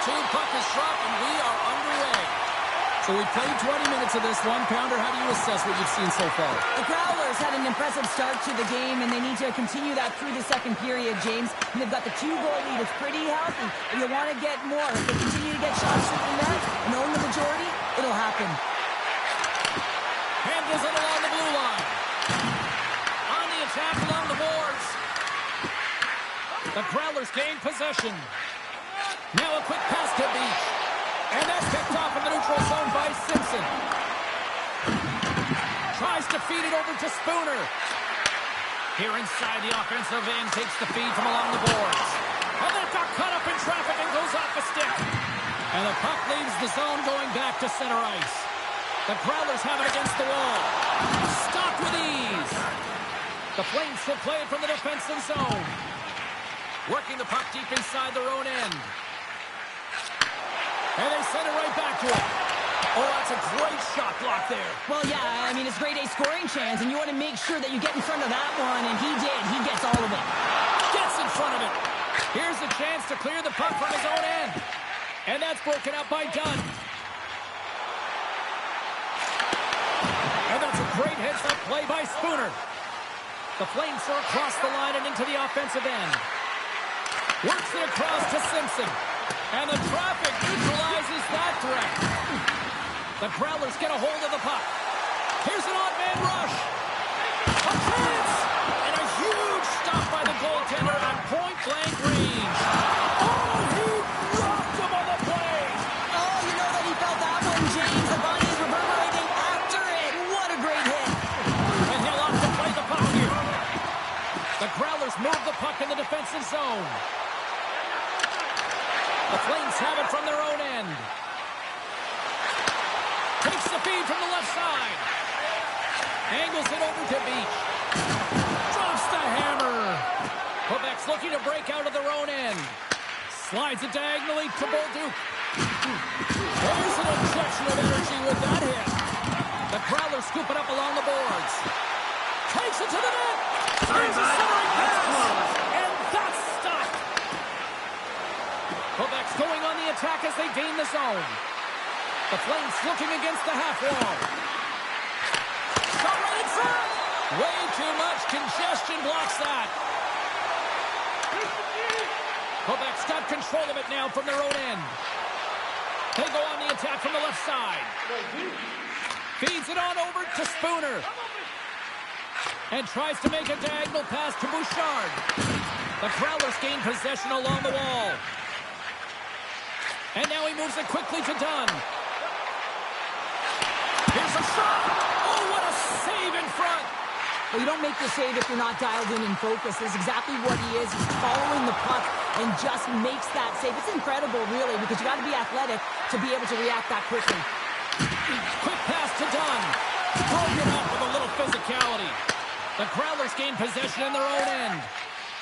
2, puck is dropped, and we are underway. So we played 20 minutes of this one. Pounder, how do you assess what you've seen so far? The Growlers had an impressive start to the game, and they need to continue that through the second period, James. And they've got the 2-goal lead. It's pretty healthy, but you want to get more. If they continue to get shots from the net and own the majority, it'll happen. Handles it along the blue line. On the attack along the boards. The Growlers gain possession. Now a quick pass to Beach. And that's picked off in the neutral zone by Simpson. Tries to feed it over to Spooner. Here inside the offensive end, takes the feed from along the boards. And that got caught up in traffic and goes off the stick. And the puck leaves the zone going back to center ice. The Growlers have it against the wall. Stopped with ease. The Flames will play it from the defensive zone. Working the puck deep inside their own end. And they send it right back to him. Oh, that's a great shot block there. Well, yeah, I mean, it's grade A scoring chance, and you want to make sure that you get in front of that one, and he did. He gets all of it. Gets in front of it. Here's a chance to clear the puck from his own end. And that's broken up by Dunn. And that's a great heads-up play by Spooner. The Flames are across the line and into the offensive end. Works it across to Simpson. And the traffic neutralizes that threat. The Growlers get a hold of the puck. Here's an odd man rush. A chance! And a huge stop by the goaltender at point-blank range. Oh, he rocked him on the play. Oh, you know that he felt that one, James. The body is reverberating after it. What a great hit. And he'll opt to play the puck here. The Growlers move the puck in the defensive zone. The Flames have it from their own end. Takes the feed from the left side. Angles it over to Beach. Drops the hammer. Quebec's looking to break out of their own end. Slides it diagonally to Bolduc. There's an injection of energy with that hit. The Growlers scoop it up along the boards. Takes it to the net. There's a centering pass. And that's stopped. Quebec's going on the attack as they gain the zone. The Flames looking against the half wall. Shot right in front. Way too much congestion blocks that. Quebec's got control of it now from their own end. They go on the attack from the left side. Feeds it on over to Spooner. And tries to make a diagonal pass to Bouchard. The Growlers gain possession along the wall. And now he moves it quickly to Dunn. Here's a shot. Oh, what a save in front. Well, you don't make the save if you're not dialed in and focused. That's exactly what he is. He's following the puck and just makes that save. It's incredible, really, because you got to be athletic to be able to react that quickly. Quick pass to Dunn. Broken up with a little physicality. The Growlers gain possession in their own end.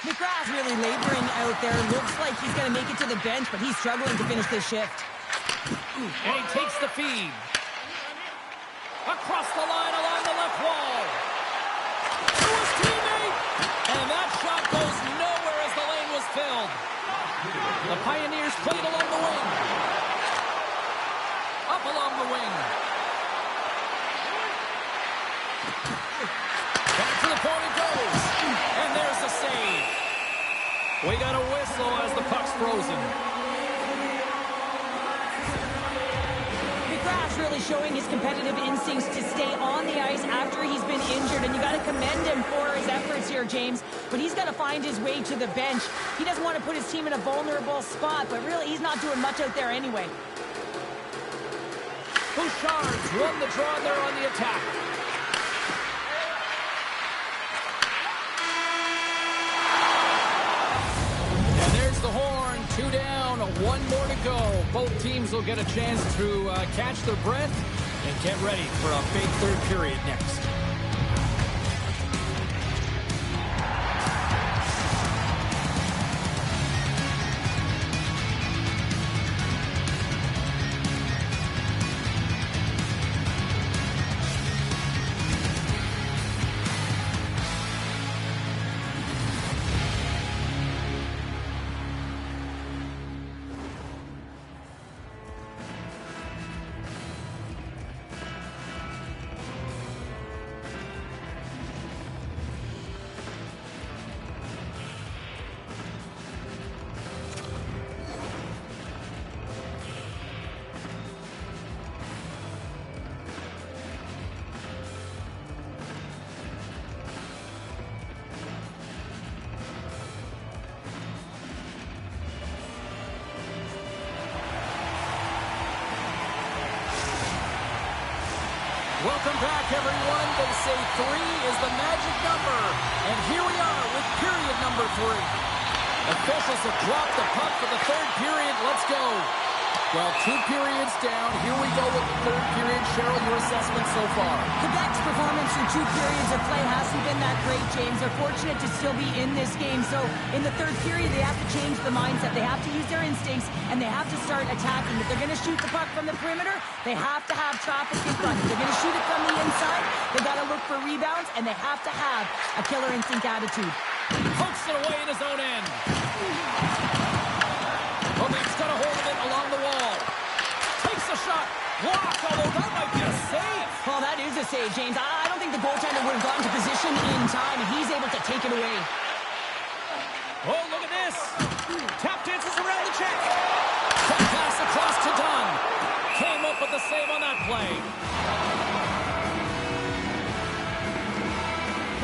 McGrath's really laboring out there. Looks like he's going to make it to the bench, but he's struggling to finish this shift. And he takes the feed. Across the line along the left wall. To his teammate. And that shot goes nowhere as the lane was filled. The Pioneers played along the wing. Up along the wing. Back to the point it goes. And there's the save. We got a whistle as the puck's frozen. McGrath's really showing his competitive instincts to stay on the ice after he's been injured, and you got to commend him for his efforts here, James. But he's got to find his way to the bench. He doesn't want to put his team in a vulnerable spot, but really he's not doing much out there anyway. Bouchard's won the draw there on the attack. And there's the horn. 2 down, 1 more to go. Both teams will get a chance to catch their breath and get ready for a big third period next. Welcome back, everyone. They say 3 is the magic number. And here we are with period number 3. Officials have dropped the puck for the third period. Let's go. Well, 2 periods down. Here we go with the third period. Cheryl, your assessment so far? Quebec's performance through 2 periods of play hasn't been that great, James. They're fortunate to still be in this game. So in the third period, they have to change the mindset. They have to use their instincts, and they have to start attacking. If they're going to shoot the puck from the perimeter, they have to have traffic in front. If they're going to shoot it from the inside, they got to look for rebounds, and they have to have a killer instinct attitude. Pokes it away in his own end. Quebec's got a hold of it along the wall. Takes a shot. Blocked, although that might be a save. Well, that is a save, James. I don't think the goaltender would have gotten to position in time. He's able to take it away. Oh, look at this. Tap dances around the check. Quick pass across to Dunn. Came up with the save on that play.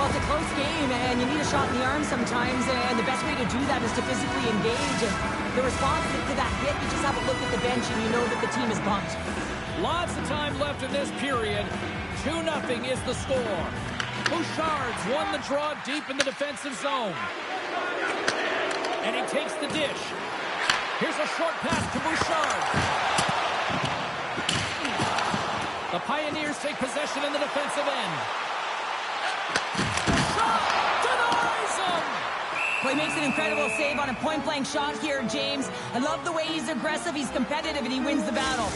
Well, it's a close game, and you need a shot in the arm sometimes, and the best way to do that is to physically engage. And the response to that hit, you just have a look at the bench, and you know that the team is bumped. Lots of time left in this period. 2-0 is the score. Bouchard's won the draw deep in the defensive zone. And he takes the dish. Here's a short pass to Bouchard. The Pioneers take possession in the defensive end. Well, he makes an incredible save on a point-blank shot here, James. I love the way he's aggressive, he's competitive, and he wins the battle.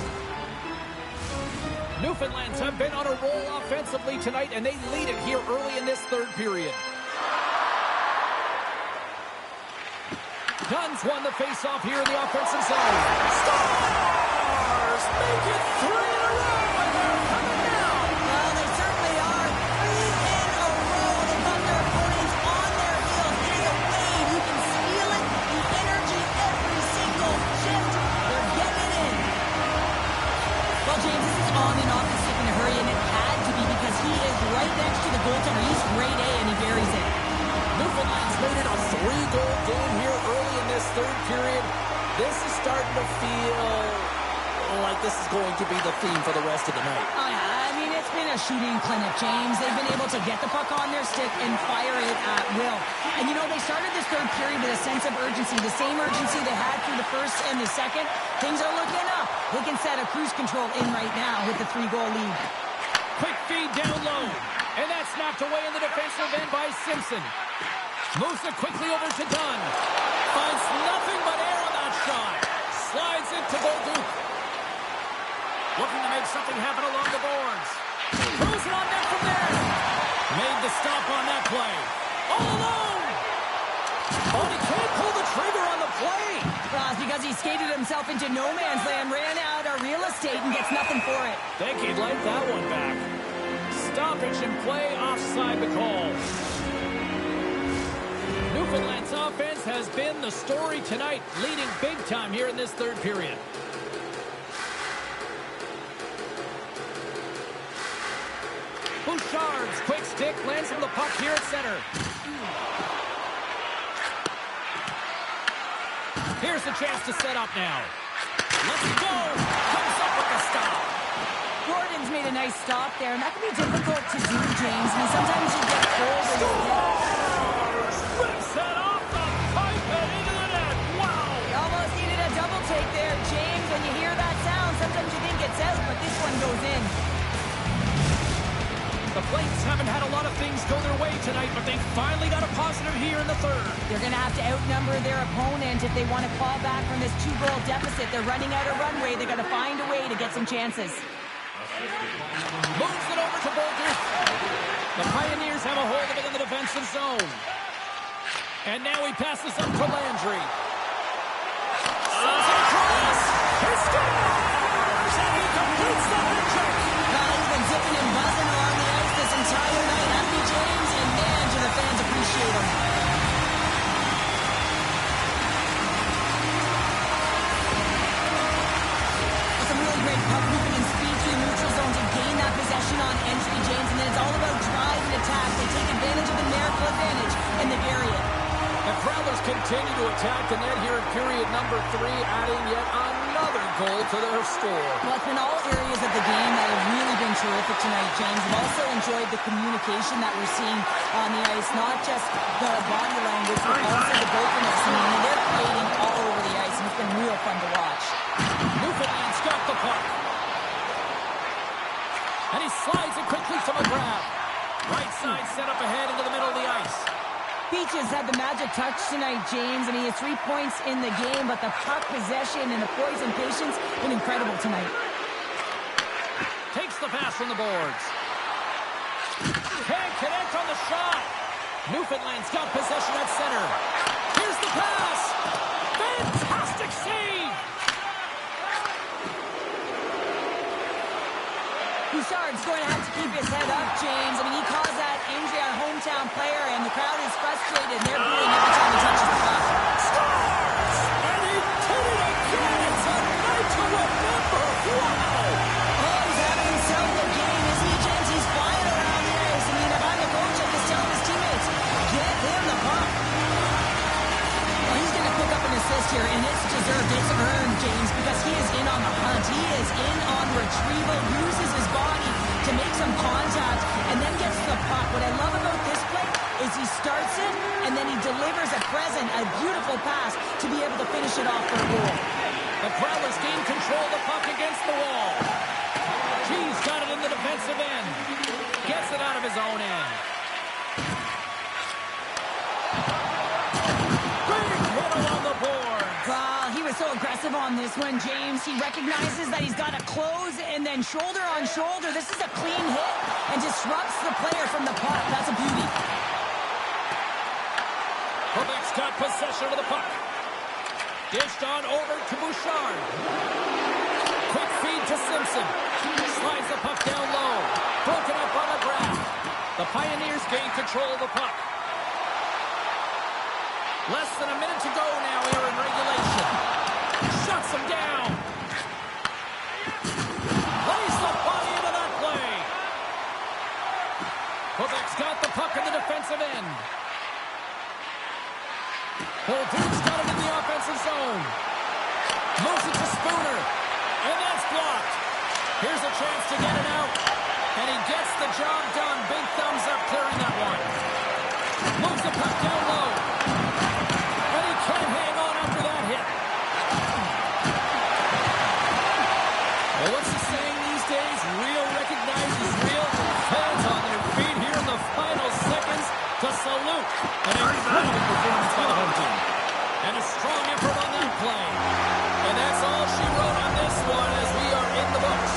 Newfoundlands have been on a roll offensively tonight, and they lead it here early in this third period. Dunn's won the face-off here in the offensive zone. Stars make it 3 in a row, and they're coming down. Well, they certainly are. 3 in a row. They've got their opponents on their heels. It is a wave. You can feel it. The energy every single shift. They're getting it in. Well, James, this is on and off the stick in a hurry, and it had to be because he is right next to the goaltender. He's grade A, and he buries it. Newfoundland's made it a 3-goal game here early in this third period. This is starting to feel like this is going to be the theme for the rest of the night. Oh, yeah. I mean, it's been a shooting clinic, James. They've been able to get the puck on their stick and fire it at will. And, you know, they started this third period with a sense of urgency, the same urgency they had through the first and the second. Things are looking up. They can set a cruise control in right now with the 3-goal lead. Quick feed down low. And that's knocked away in the defensive end by Simpson. Moves it quickly over to Dunn. Finds nothing but air on that shot. Slides it to Bolduc. Looking to make something happen along the boards. Throws it on net from there. Made the stop on that play. All alone. Oh, he can't pull the trigger on the play. Well, it's because he skated himself into no man's land, ran out of real estate, and gets nothing for it. Think he'd like that one back. Stoppage in play, offside the call. Newfoundland's offense has been the story tonight, leading big time here in this third period. Bouchard's quick stick lands him the puck here at center. Here's the chance to set up now. Let's go! Comes up with the stop. Gordon's made a nice stop there, and that can be difficult to do, James. I mean, sometimes you get pulled and you Rips that off the pipe and into the net. Wow! You almost needed a double take there, James. When you hear that sound, sometimes you think it's out, but this one goes in. The Flames haven't had a lot of things go their way tonight, but they finally got a positive here in the third. They're going to have to outnumber their opponent if they want to claw back from this 2-goal deficit. They're running out of runway. They got to find a way to get some chances. Moves it over to Bolduc. The Pioneers have a hold of it in the defensive zone. And now he passes up to Landry. Sends it across. He scores! And he completes the hat trick. He's been zipping and buzzing along the ice this entire night, hasn't he, James? And man, do the fans appreciate him. Some really great puck movement and speed through the neutral zone to gain that possession on entry, James. And then it's all about drive and attack. They take advantage of the numerical advantage, and they bury it. The Growlers continue to attack the net here in period number 3, adding yet another goal to their score. Well, it's been all areas of the game that have really been terrific tonight, James. I've also enjoyed the communication that we're seeing on the ice, not just the body language, but also the brokenness. I mean, they're creating all over the ice, and it's been real fun to watch. Newfoundland's got the puck. And he slides it quickly from a grab. Right side set up ahead into the middle of the ice. Peaches had the magic touch tonight, James. I mean, he has 3 points in the game, but the puck possession and the poise and patience been incredible tonight. Takes the pass from the boards. Can't connect on the shot. Newfoundland's got possession at center. Here's the pass. Fantastic save. Bouchard's going to have to keep his head up, James. I mean, he caused that injury on hometown player, and the crowd is frustrated. They're booing every time he touches the puck. Scores! And he did it again. It's a night to remember. Wow! Oh, he's having himself a game, isn't he, James? He's flying around the ice. I mean, if I'm the coach, I just tell his teammates, get him the puck. Well, he's going to pick up an assist here, and it's deserved. It's earned, James, because he is in on the hunt. He is in on retrieval, uses his body to make some contact, and then gets the puck. What I love about this play is he starts it, and then he delivers a present, a beautiful pass to be able to finish it off for a goal. The Prowlers gain control of the puck against the wall. G's got it in the defensive end. Gets it out of his own end. Big hit along the board. Well, he was so aggressive on this one, James. He recognizes that he's got to close and then shoulder on shoulder. This is a clean hit and disrupts the player from the puck. That's a beauty. Quebec's got possession of the puck. Dished on over to Bouchard. Quick feed to Simpson. Slides the puck down low. Broken up on a grab. The Pioneers gain control of the puck. Less than a minute to go now here in regulation. Shuts him down. Plays the body into that play. Quebec's got the puck in the defensive end. Holdune's got it in the offensive zone. Moves it to Spooner. And that's blocked. Here's a chance to get it out. And he gets the job done. Big thumbs up clearing that one. Moves the puck down low. And he can't hang on after that hit. Well, what's the saying these days? Real recognizes real. Fans on their feet here in the final seconds to salute an incredible performance by the home team. And a strong effort on that play. And that's all she wrote on this one as we are in the books.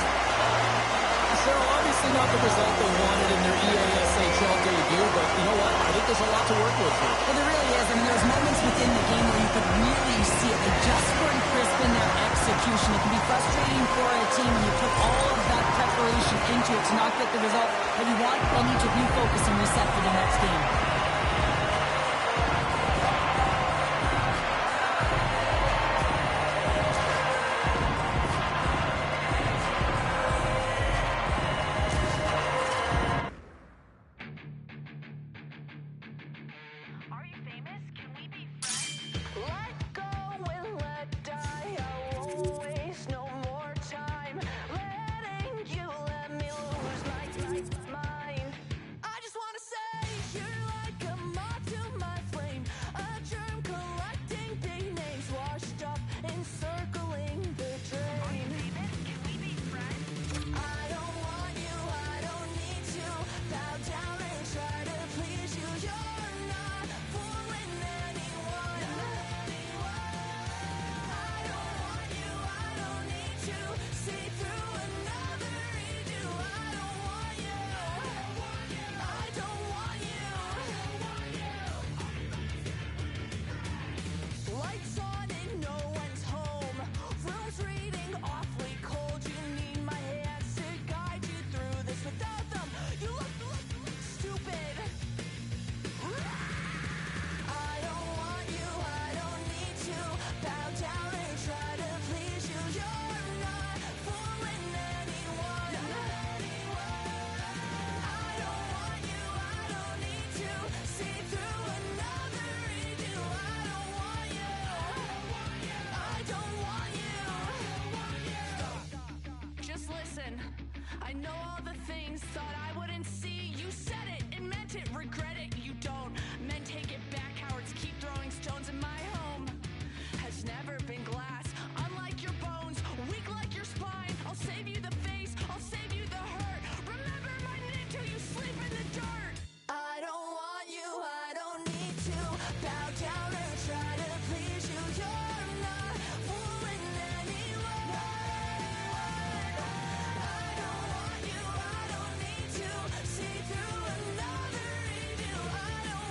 Cheryl, obviously not the result they wanted in their EASHL debut, but you know what? I think there's a lot to work with here. Well, there really is. I mean, there's moments within the game where you could really see it. They just weren't crisp in their execution. It can be frustrating for a team when you put all of that preparation into it to not get the result that you want. They'll need to refocus and reset for the next game. I just wanna say you're want it, regret it, you don't. Men take it back, cowards keep throwing stones. In my home has never been glass. Unlike your bones, weak like your spine. I'll save you the face, I'll save you the hurt. Remember my name till you sleep in the dirt. I don't want you, I don't need to bow down and try to please you. You're not fooling anyone. I don't want you, I don't need to see through another review. I don't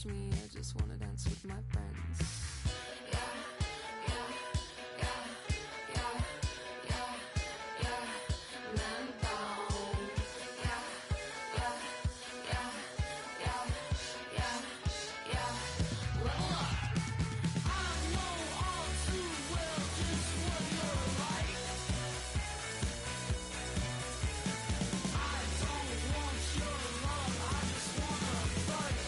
touch me, I just wanna dance with my friends. Yeah, yeah, yeah, yeah, yeah, yeah, man down. Yeah, yeah, yeah, yeah, yeah, yeah. Level up. I know all too well just what you're like. I don't want your love, I just wanna fight.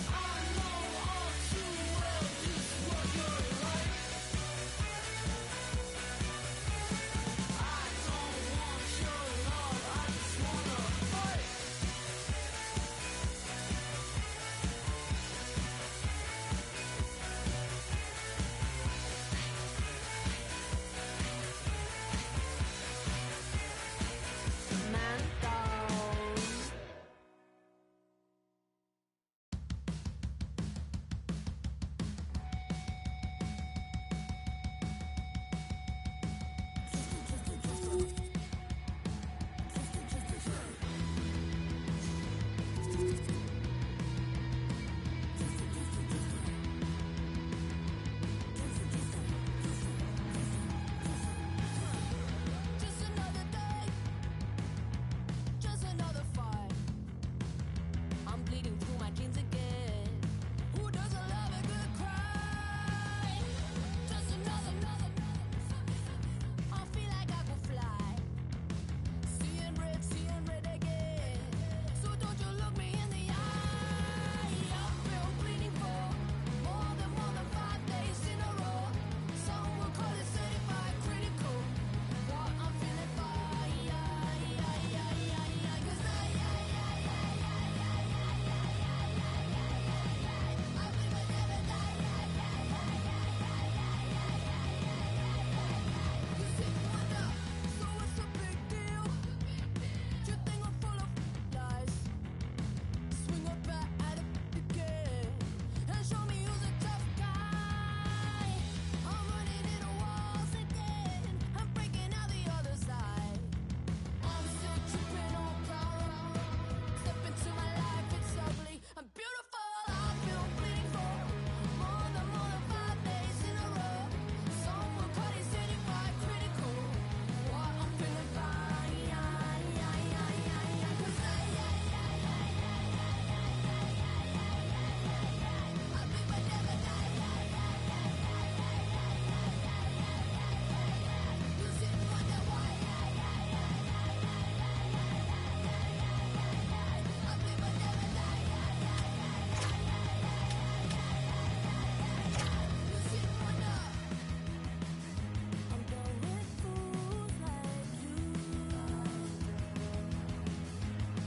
I know all too well just what you're like. I don't want your love, I just wanna fight. Man down. Just another day, just another fight. I'm bleeding through my jeans again. Who doesn't love a good cry? Just another. I feel like I could fly. Seeing red again. So don't you look me in the eye. I've been bleeding for more than 5 days in a row. Some will call it certified critical. What I'm feeling fine. 'Cause you sit and wonder, so what's the big deal? You think I'm full of lies? Swing a bat at it again and show me who's a tough guy. I'm running into walls again. I'm breaking out the other side. I'm still tripping on power. Step into my life, it's ugly. I'm beautiful. I feel bleeding for more than 5 days in a row. Some will call it certified critical. What I'm feeling fine. 'Cause I think I never die. You sit and wonder why. I think I never die. You sit and wonder. I'm done with fools like you.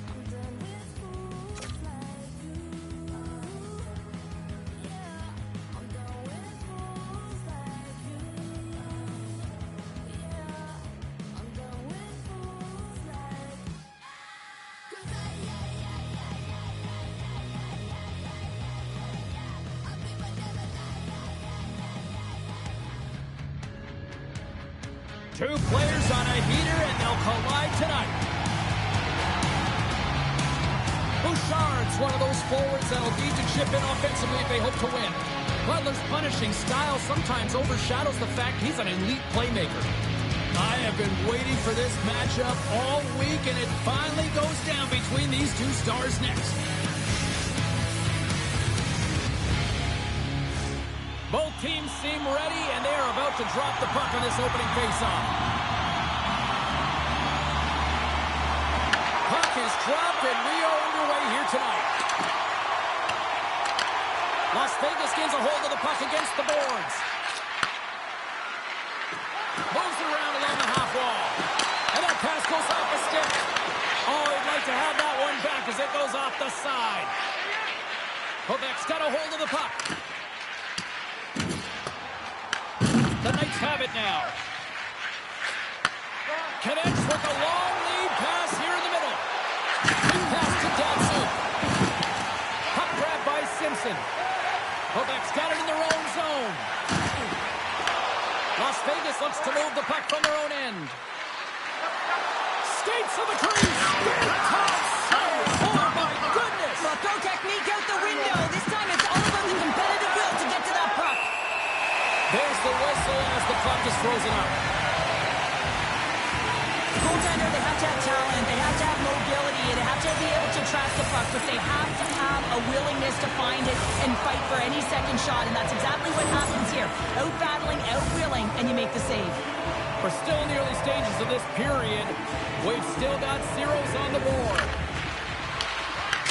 I'm done with fools like you. Yeah, I'm done with fools like you. Yeah, I'm done with fools like. 'Cause I think I never die. Two players on a heater, and they'll collide tonight. Bouchard's one of those forwards that'll need to chip in offensively if they hope to win. Butler's punishing style sometimes overshadows the fact he's an elite playmaker. I have been waiting for this matchup all week, and it finally goes down between these two stars next. Both teams seem ready, and they are about to drop the puck on this opening faceoff. Puck is dropped, and we are underway here tonight. Las Vegas gains a hold of the puck against the boards. Moves it around along the half wall. And that pass goes off a stick. Oh, he'd like to have that one back as it goes off the side. Quebec's got a hold of the puck. The Knights have it now. Connects with a long lead pass here in the middle. Quick pass to Datsu. Puck grab by Simpson. Quebec's got it in their own zone. Las Vegas looks to move the puck from their own end. Skates to the crease. Big top save. Four by throws it up. Goaltender, they have to have talent, they have to have mobility, they have to be able to track the puck, but they have to have a willingness to find it and fight for any second shot, and that's exactly what happens here. Out-battling, out-wheeling, and you make the save. We're still in the early stages of this period. We've still got zeros on the board.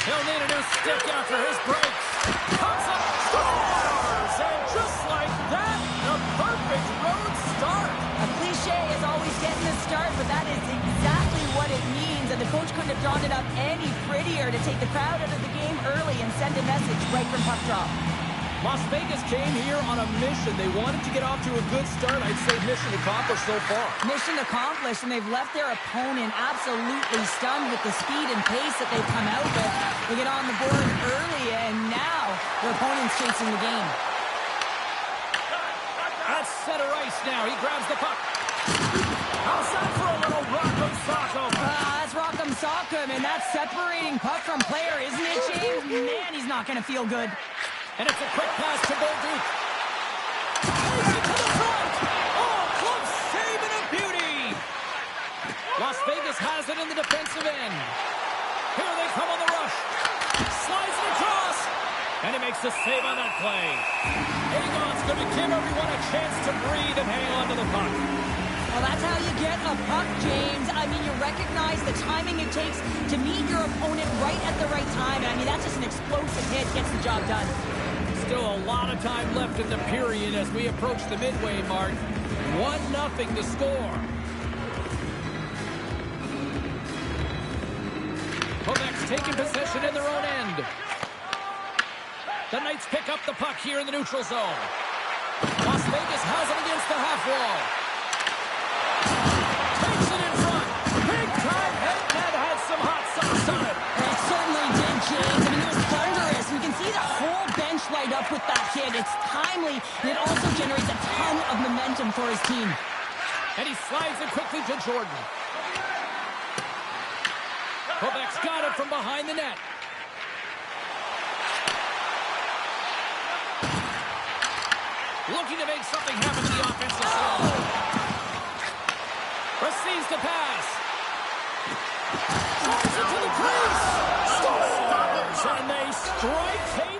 He'll need a new stick after his breaks. Comes up, scores! And just like that, a perfect road start. A cliche is always getting the start, but that is exactly what it means. And the coach couldn't have drawn it up any prettier to take the crowd out of the game early and send a message right from puck drop. Las Vegas came here on a mission. They wanted to get off to a good start. I'd say mission accomplished so far. Mission accomplished, and they've left their opponent absolutely stunned with the speed and pace that they've come out with. They get on the board early, and now their opponent's chasing the game. At center ice now. He grabs the puck. Outside for a little rock'em sock'em. That's rock'em sock'em, and that's separating puck from player, isn't it, James? Man, he's not going to feel good. And it's a quick pass to Bolduc. Takes it to the front. Oh, close save and a beauty. Las Vegas has it in the defensive end. Here they come on the rush. Slides it across. And he makes the save on that play. Agon's going to give everyone a chance to breathe and hang on to the puck. Well, that's how you get a puck, James. I mean, you recognize the timing it takes to meet your opponent right at the right time. I mean, that's just an explosive hit, gets the job done. Still a lot of time left in the period as we approach the midway mark. 1-0 to score. Quebec's taking possession in their own end. The Knights pick up the puck here in the neutral zone. Las Vegas has it against the half wall. Takes it in front. Big time hit that had some hot sauce on it. It certainly did, James. I mean, it was thunderous. We can see the whole bench light up with that hit. It's timely, and it also generates a ton of momentum for his team. And he slides it quickly to Jordan. Quebec's got it from behind the net. Looking to make something happen to the offensive zone. Receives the pass. Drives it to the crease. Scores! And they strike Tatum.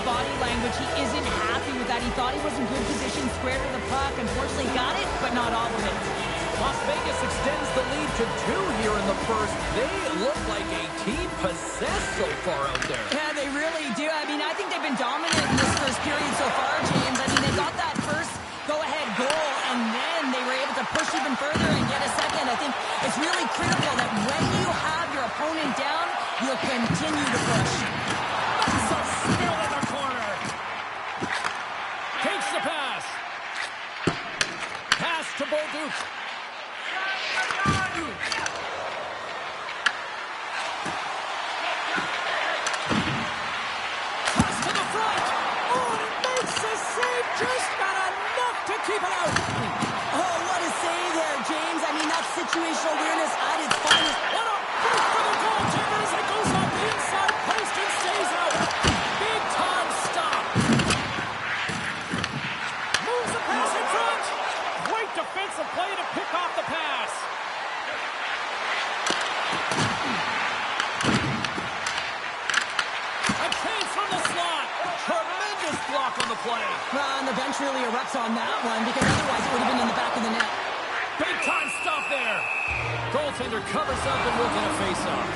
Body language, he isn't happy with that. He thought he was in good position, square to the puck. Unfortunately, got it, but not all of it. Las Vegas extends the lead to 2 here in the first. They look like a team possessed so far out there. Yeah, they really do. I mean, I think they've been dominant in this first period so far, James. I mean, they got that first go-ahead goal, and then they were able to push even further and get a second. I think it's really critical that when you have your opponent down, you'll continue to push. That's a spill in the corner. Takes the pass. Pass to Bolduc. Pass to the front. Oh, and it makes the save. Just not enough to keep it out. Oh, what a save there, James. I mean, that's situational awareness at its finest. What a break for the goaltender as it goes off the inside post and stays out. Big time stop. Moves the pass in front. Great defensive play to pick off the pass. A chance from the slot. Tremendous block on the play. And the bench really erupts on that one because otherwise it would have been in the back of the net. Big time stop there. Goaltender covers up and will get a face-off.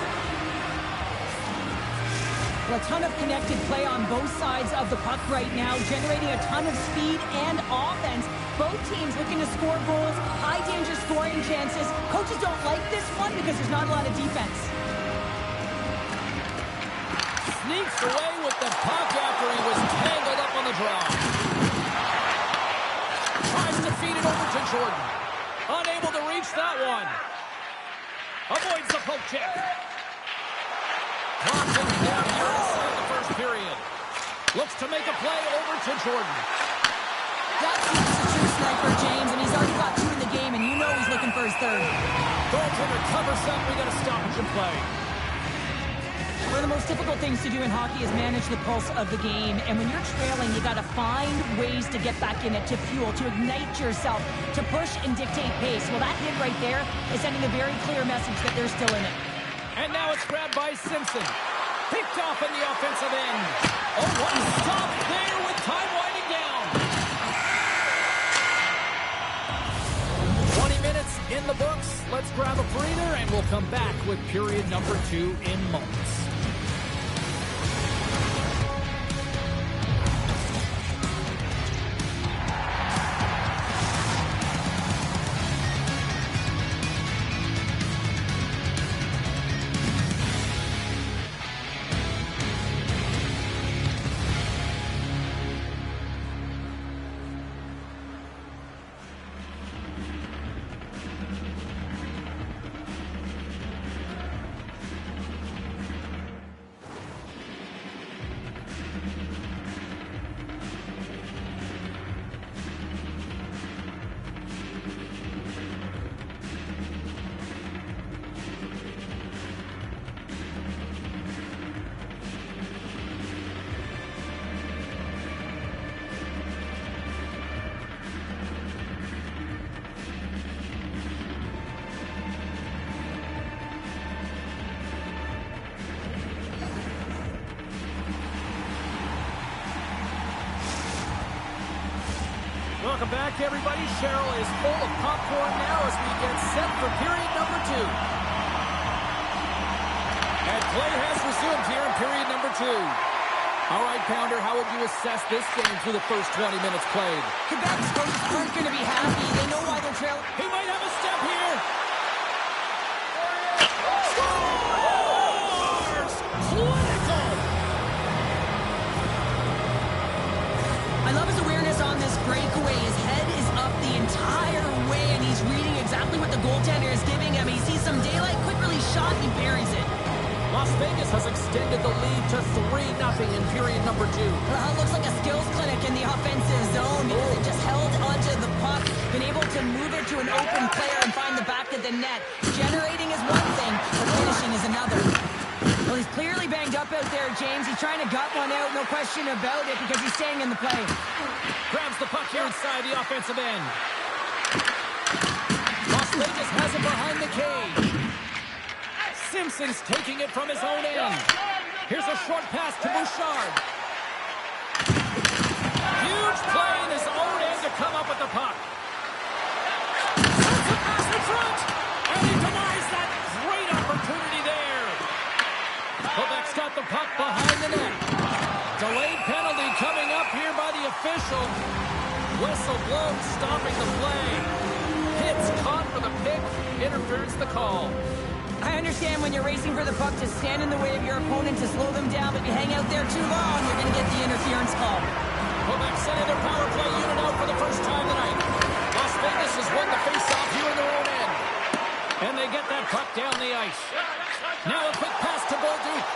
Well, a ton of connected play on both sides of the puck right now, generating a ton of speed and offense. Both teams looking to score goals, high-danger scoring chances. Coaches don't like this one because there's not a lot of defense. Sneaks away with the puck after he was tangled up on the draw. Tries to feed it over to Jordan. Unable to reach that one. Avoids the poke check. Clock ticking down here inside the first period. Looks to make a play over to Jordan. That's a true sniper, James, and he's already got 2 in the game, and you know he's looking for his third. Goaltender covers up. We got a stoppage in play. One of the most difficult things to do in hockey is manage the pulse of the game. And when you're trailing, you got to find ways to get back in it, to fuel, to ignite yourself, to push and dictate pace. Well, that hit right there is sending a very clear message that they're still in it. And now it's grabbed by Simpson. Picked off in the offensive end. Oh, what a stop there with time winding down. 20 minutes in the books. Let's grab a breather, and we'll come back with period number 2 in moments. Welcome back, everybody. Cheryl is full of popcorn now as we get set for period number 2. And play has resumed here in period number 2. All right, Pounder, how would you assess this game through the first 20 minutes played? Quebec's coaches aren't going to be happy. They know why they're trailing. He might have a step here. Scores! Clinical! I love his awareness on this breakaway. His head is up the entire way, and he's reading exactly what the goaltender is giving him. He sees some daylight, quick release shot, and he buries it. Las Vegas has extended the lead to 3-0 in period number 2. Well, it looks like a skills clinic in the offensive zone because they just held onto the puck, been able to move it to an open player and find the back of the net. Generating is one thing, but finishing is another. Well, he's clearly banged up out there, James. He's trying to gut one out, no question about it, because he's staying in the play. Grabs the puck here inside the offensive end. Las Vegas has it behind the cage. Simpson's taking it from his own end. Here's a short pass to Bouchard. Huge play in his own end to come up with the puck. Sends it past in front. And he denies that great opportunity there. Quebec's got the puck behind the net. Delayed penalty coming up here by the official. Whistle blown, stopping the play. Hits caught for the pick. Interference the call. I understand when you're racing for the puck to stand in the way of your opponent to slow them down, but if you hang out there too long, you're going to get the interference call. Quebec sending their power play unit out for the first time tonight. Las Vegas has won the faceoff here in their own end. And they get that puck down the ice. Now a quick pass to Bolduc.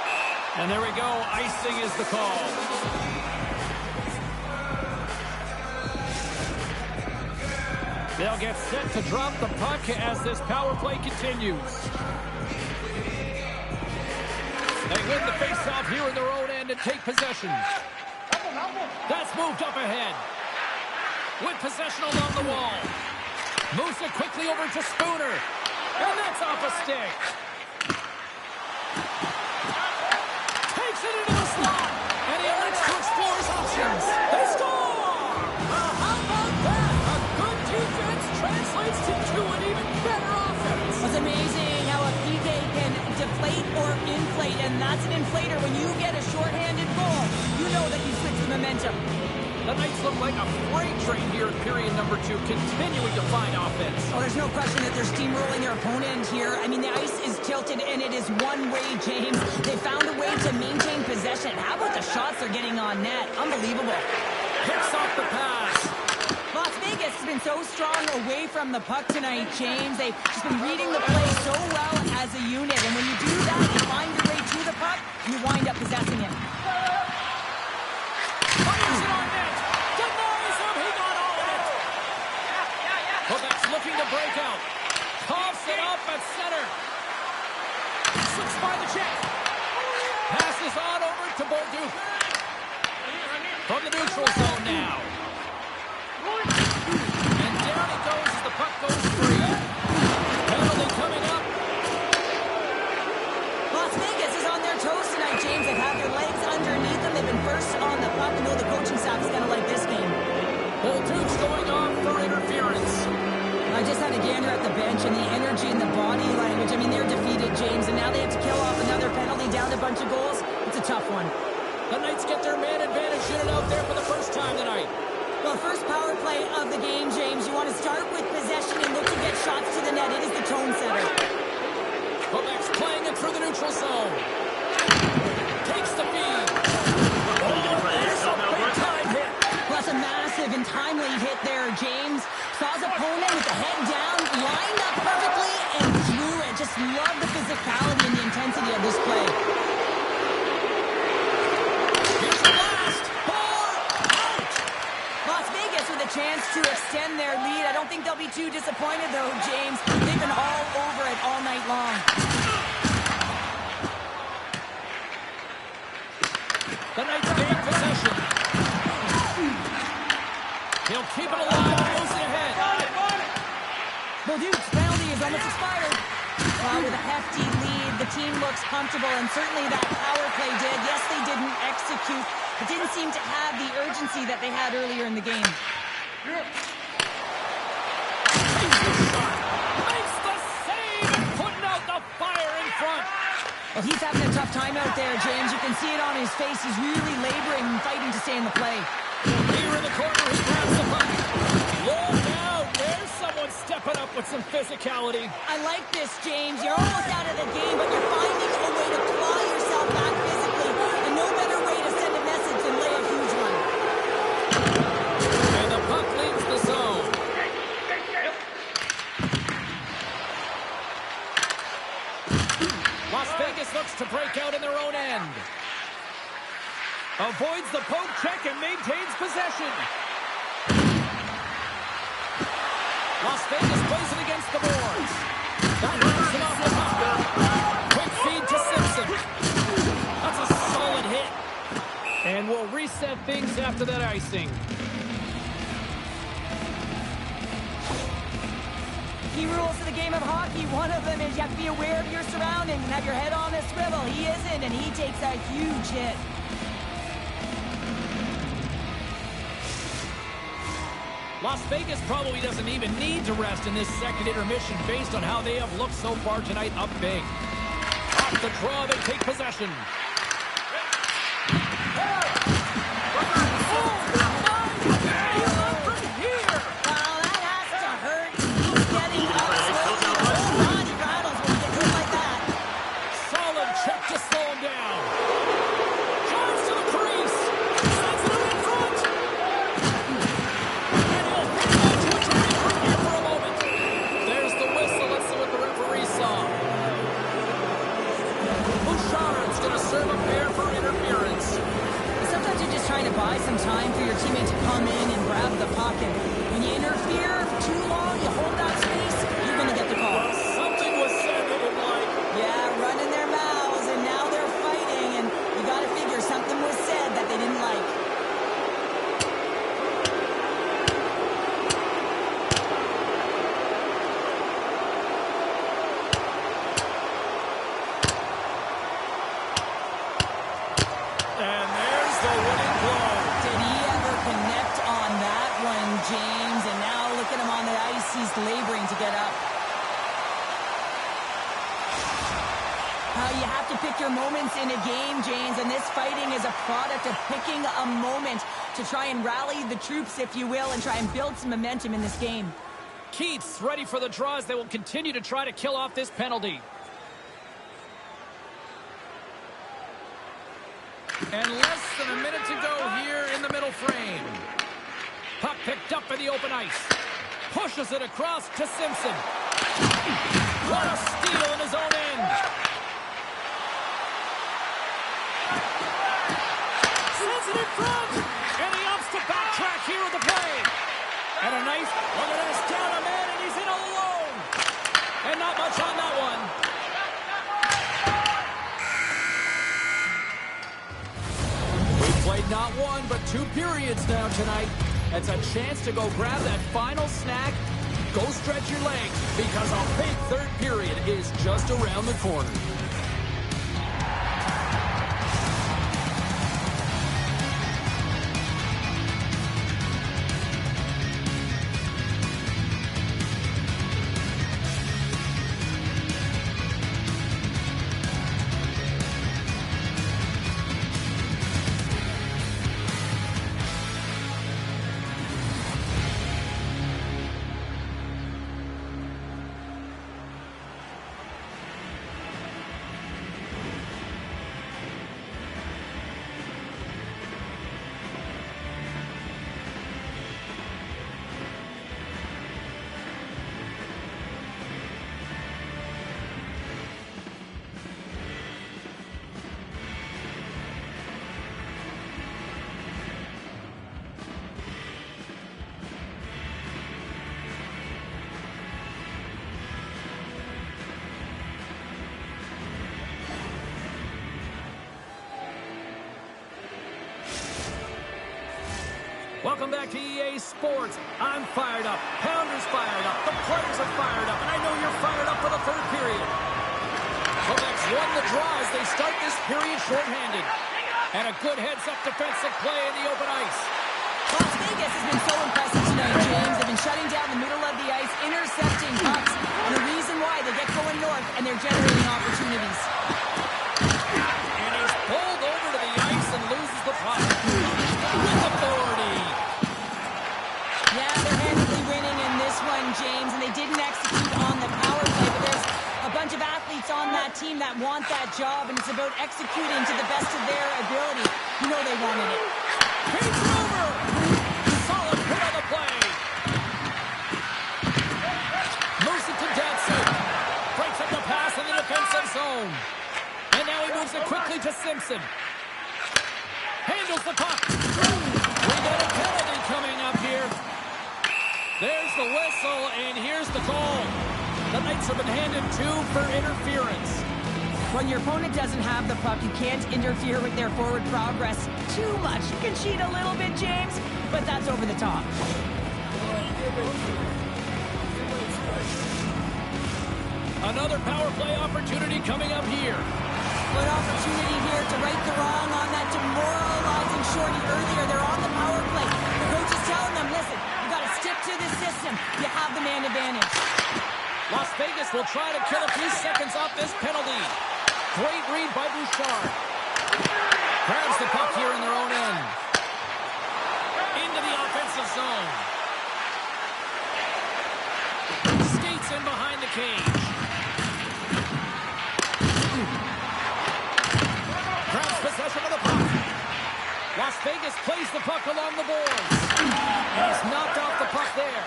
And there we go. Icing is the call. They'll get set to drop the puck as this power play continues. They win the faceoff here in their own end and take possession. That's moved up ahead. With possession along the wall. Moves it quickly over to Spooner. And that's off a stick. Takes it into the slot. And he elects to explore his options. They score! How about that? A good defense translates to an even better offense. It's amazing how a PK can deflate or inflate, and that's an inflator. When you get a shorthanded The Knights look like a freight train here in period number 2, continuing to find offense. Oh, there's no question that they're steamrolling their opponent here. I mean, the ice is tilted, and it is one way, James. They found a way to maintain possession. How about the shots they're getting on net? Unbelievable. Picks off the pass. Las Vegas has been so strong away from the puck tonight, James. They've just been reading the play so well as a unit. And when you do that, you find your way to the puck, and you wind up possessing it. Fires it on net. Denies him. He got all of it. Quebec's looking to break out. Coughs it up at center. Slips by the check. Passes on over to Bolduc. From the neutral zone now. And down it goes as the puck goes free. Penalty coming up. Las Vegas is on their toes tonight, James. They've had their legs underneath them. They've been first on the puck. I know the coaching staff is going to like this game. Bolduc's going off for interference. I just had a gander at the bench, and the energy and the body language. I mean, they're defeated, James, and now they have to kill off another penalty, down a bunch of goals. It's a tough one. The Knights get their man advantage unit out there for the first time tonight. Well, first power play of the game, James. You want to start with possession and look to get shots to the net. It is the tone setter. Quebec's playing it through the neutral zone. Takes the feed. Oh, there's a big-time hit. Plus a massive and timely hit there, James. Saw his opponent with the head down, lined up perfectly, and threw it. Just love the physicality and the intensity of this play. Here's the blast. Ball out. Las Vegas with a chance to extend their lead. I don't think they'll be too disappointed, though, James. They've been all over it all night long. The Knights gain possession. He'll keep it alive and moves it ahead. Bolduc's penalty is almost expired. Well, with a hefty lead, the team looks comfortable, and certainly that power play did. Yes, they didn't execute. It didn't seem to have the urgency that they had earlier in the game. Makes the save and putting out the fire in front. Well, he's having a tough time out there, James. You can see it on his face. He's really laboring and fighting to stay in the play. Here in the corner, he grabs the puck. Look out! There's someone stepping up with some physicality. I like this, James. You're almost out of the game, but you're finding a way to claw yourself back physically. And no better way to send a message than lay a huge one. And the puck leaves the zone. Las Vegas looks to break out in their own end. Avoids the poke check and maintains possession. Las Vegas plays it against the boards. That knocks it off the puck. Quick feed to Simpson. That's a solid hit. And we'll reset things after that icing. Key rules of the game of hockey. One of them is you have to be aware of your surroundings and have your head on a swivel. He isn't, and he takes a huge hit. Las Vegas probably doesn't even need to rest in this second intermission based on how they have looked so far tonight up big. Off the draw, they take possession. Buy some time for your teammate to come in and grab the puck. And when you interfere for too long, you hold that space, you're going to get the call. Something was said they didn't like. Yeah, running their mouths, and now they're fighting. And you got to figure something was said that they didn't like. And there's the winning blow. Did he ever connect on that one, James? And now look at him on the ice. He's laboring to get up. You have to pick your moments in a game, James, and this fighting is a product of picking a moment to try and rally the troops, if you will, and try and build some momentum in this game. Keith's ready for the draws. They will continue to try to kill off this penalty. And less than a minute to go here in the middle frame. Puck picked up in the open ice. Pushes it across to Simpson. What a steal in his own end. Sends it in front. And he opts to backtrack here with the play. And a nice, look at this, down a man, and he's in alone. And not much on that one. We've played not one, but 2 periods now tonight. It's a chance to go grab that final snack. Go stretch your legs, because a big third period is just around the corner. Welcome back to EA Sports. I'm fired up. Pounder's fired up. The players are fired up. And I know you're fired up for the third period. Quebec's won the draw as they start this period shorthanded. And a good heads-up defensive play in the open ice. Las Vegas has been so impressive tonight, James. They've been shutting down the middle of the ice, intercepting pucks. And the reason why, they get going north and they're generating opportunities. And he's pulled over to the ice and loses the puck. With authority. Yeah, they're handily winning in this one, James, and they didn't execute on the power play, but there's a bunch of athletes on that team that want that job, and it's about executing to the best of their ability. You know they wanted it. He's over. Solid hit on the play. Moves it to Datsun. Breaks up the pass in the defensive zone. And now he moves it quickly to Simpson. Handles the puck. We got a penalty coming up here. There's the whistle, and here's the goal. The Knights have been handed 2 for interference. When your opponent doesn't have the puck, you can't interfere with their forward progress too much. You can cheat a little bit, James, but that's over the top. Another power play opportunity coming up here. Good opportunity here to right the wrong on that demoralizing shorty earlier. They're on the power play. The coach is telling them, listen, you got to stick to this system. You have the man advantage. Las Vegas will try to kill a few seconds off this penalty. Great read by Bouchard. Grabs the puck here in their own end. Into the offensive zone. Skates in behind the cage. Grabs possession of the puck. Las Vegas plays the puck along the boards. And he's knocked off the puck there.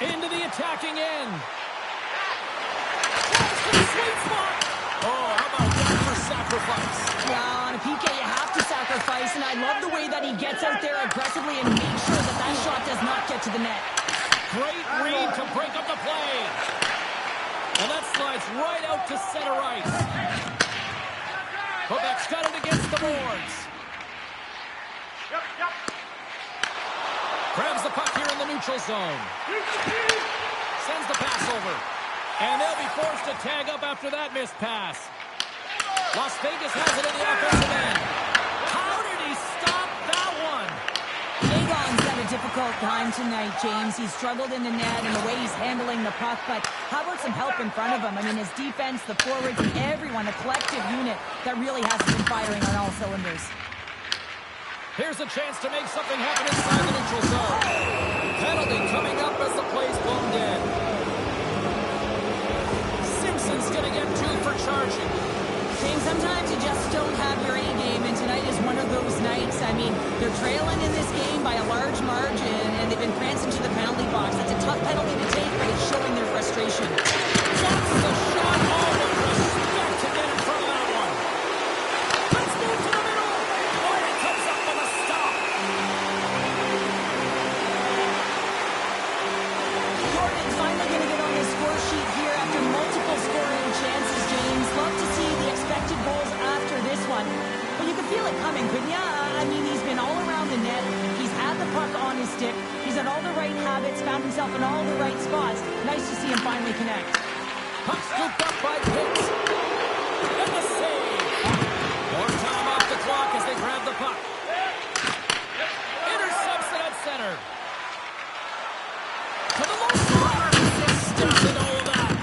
Into the attacking end. Close to the sweet spot. Oh, how about that for sacrifice? Well, on a PK, you have to sacrifice, and I love the way that he gets out there aggressively and makes sure that that shot does not get to the net. Great read to break up the play. And that slides right out to center ice. Quebec's got it against the boards. Grabs the puck here in the neutral zone. Sends the pass over. And they'll be forced to tag up after that missed pass. Las Vegas has it in the offensive end. How did he stop that one? Agon's had a difficult time tonight, James. He's struggled in the net and the way he's handling the puck, but how about some help in front of him? I mean, his defense, the forwards, everyone, a collective unit that really hasn't been firing on all cylinders. Here's a chance to make something happen inside the neutral zone. Penalty coming up as the play's blown dead. Simpson's going to get 2 for charging. James, sometimes you just don't have your A game, and tonight is one of those nights. I mean, they're trailing in this game by a large margin, and they've been prancing to the penalty box. It's a tough penalty to take, but it's showing their frustration. That's the shot. All the respect to get in front of that one. Let's move to the middle. Oh, it comes up with a stop. Jordan finally going to get on the score sheet here after multiple scoring chances, James. Love to see the expected goals after this one. But you could feel it coming, couldn't you? I mean, he's been all around the net. He's had the puck on his stick. He's had all the right habits, found himself in all the right spots. Nice to see him finally connect. Puck scooped up by Pitts. And the save. More time off the clock as they grab the puck. Intercepts it at center. To the low slot. Steps into all of that.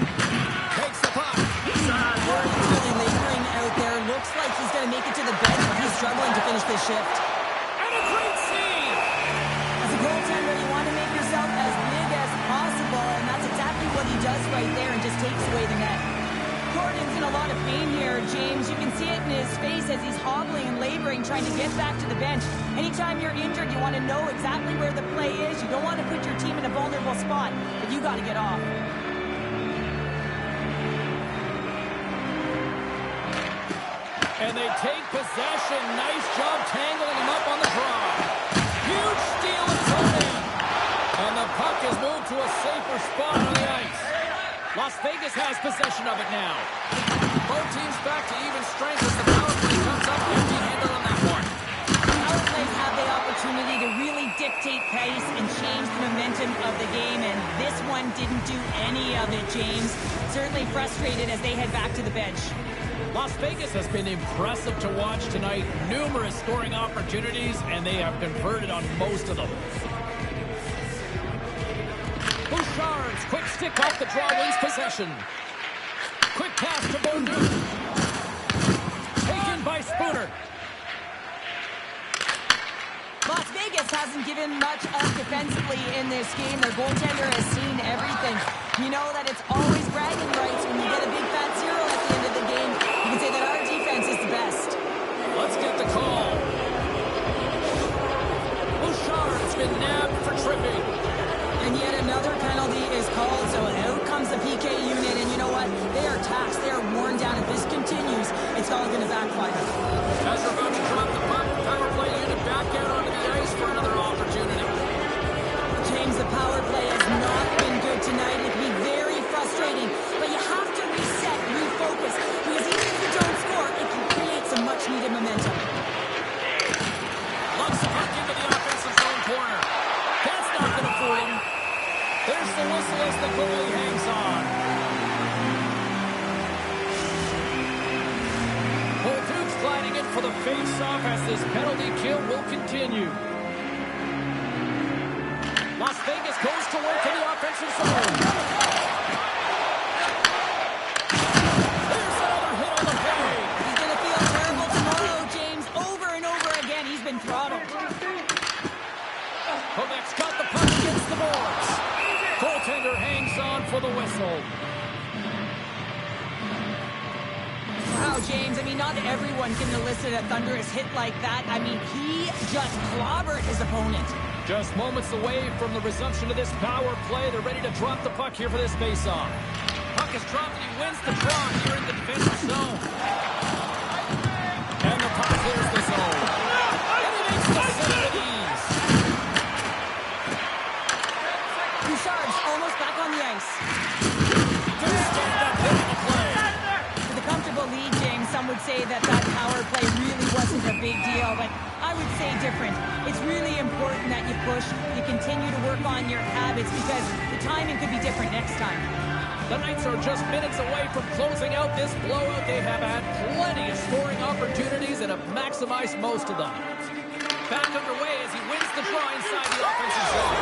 Takes the puck. Jordan's really laboring out there. Looks like he's going to make it to the bench, but he's struggling to finish this shift. And a great save. As a goaltender, you want to make yourself as big as possible, and that's exactly what he does right there and just takes away the net. Jordan's in a lot of pain here, James. You can see it in his face as he's hobbling and laboring, trying to get back to the bench. Anytime you're injured, you want to know exactly where the play is. You don't want to put your team in a vulnerable spot, but you got to get off. And they take possession. Nice job tangling him up on the draw. Huge steal of his own end. And the puck is moved to a safer spot on the ice. Las Vegas has possession of it now. Both teams back to even strength as the power play comes up empty-handed on that one. Power plays have the opportunity to really dictate pace and change the momentum of the game, and this one didn't do any of it, James. Certainly frustrated as they head back to the bench. Las Vegas has been impressive to watch tonight. Numerous scoring opportunities, and they have converted on most of them. Bouchard's quick stick off the draw wins possession. Quick pass to Bondu. Taken by Spooner. Las Vegas hasn't given much up defensively in this game. Their goaltender has seen everything. You know that it's always bragging rights when you get a big fat zero at the end of the game. You can say that our defense is the best. Let's get the call. Bouchard's been nabbed for tripping. And yet another penalty is called, so out comes the PK unit. And you know what? They are taxed. They are worn down. If this continues, it's all going to backfire. As they're about to drop the puck, power play unit back out onto the ice for another opportunity. James, the power play has not been good tonight. It can be very frustrating, but you have to reset, refocus, because even if you don't score, it can create some much-needed momentum. Lumps the puck into the offensive zone corner. That's not going to fool him. There's the whistle as the goalie hangs on. Both teams gliding in for the face-off as this penalty kill will continue. Las Vegas goes to work in the offensive zone. There's another hit on the play. He's going to feel terrible tomorrow, James. Over and over again, he's been throttled. Kovac's got the puck against the boards. Goaltender hangs on for the whistle. Wow, James, I mean, not everyone can elicit a thunderous hit like that. I mean, he just clobbered his opponent. Just moments away from the resumption of this power play. They're ready to drop the puck here for this face-off. Puck is dropped and he wins the draw here in the defensive zone. And the puck clears the zone. And he makes the save with ease. Bouchard's almost back on the ice. Good stand-up hit on the play. For the comfortable lead, James, some would say that that power play really wasn't a big deal, but I would say different. It's really important that you push, you continue to work on your habits because the timing could be different next time. The Knights are just minutes away from closing out this blowout. They have had plenty of scoring opportunities and have maximized most of them. Back underway as he wins the draw inside the offensive zone.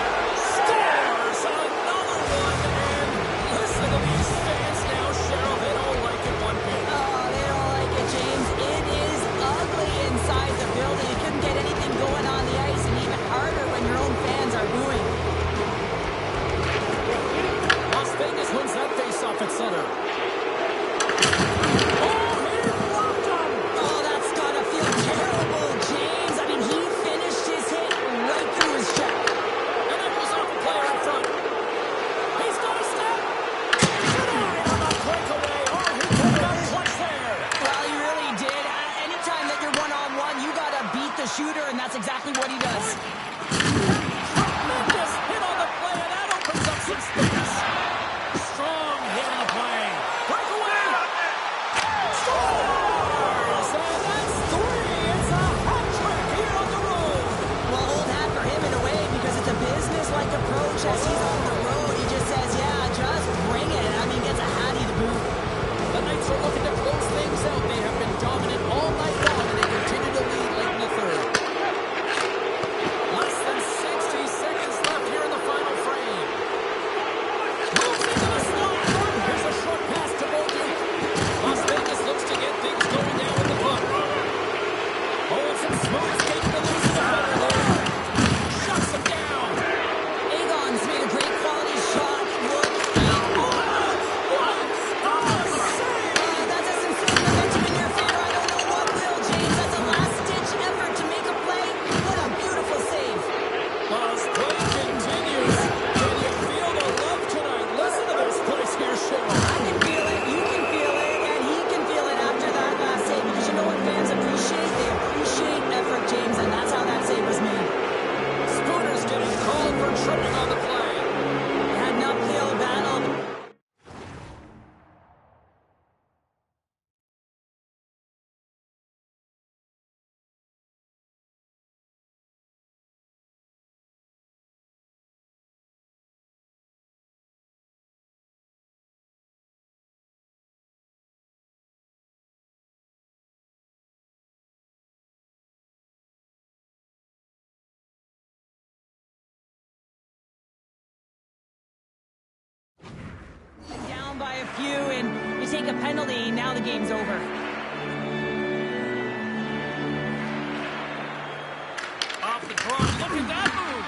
Scores another one, and listen to these fans now, Cheryl. They don't like it one bit. Oh, they don't like it, James. It is ugly inside the building. You couldn't get anything going few, and you take a penalty, now the game's over. Off the draw, look at that move!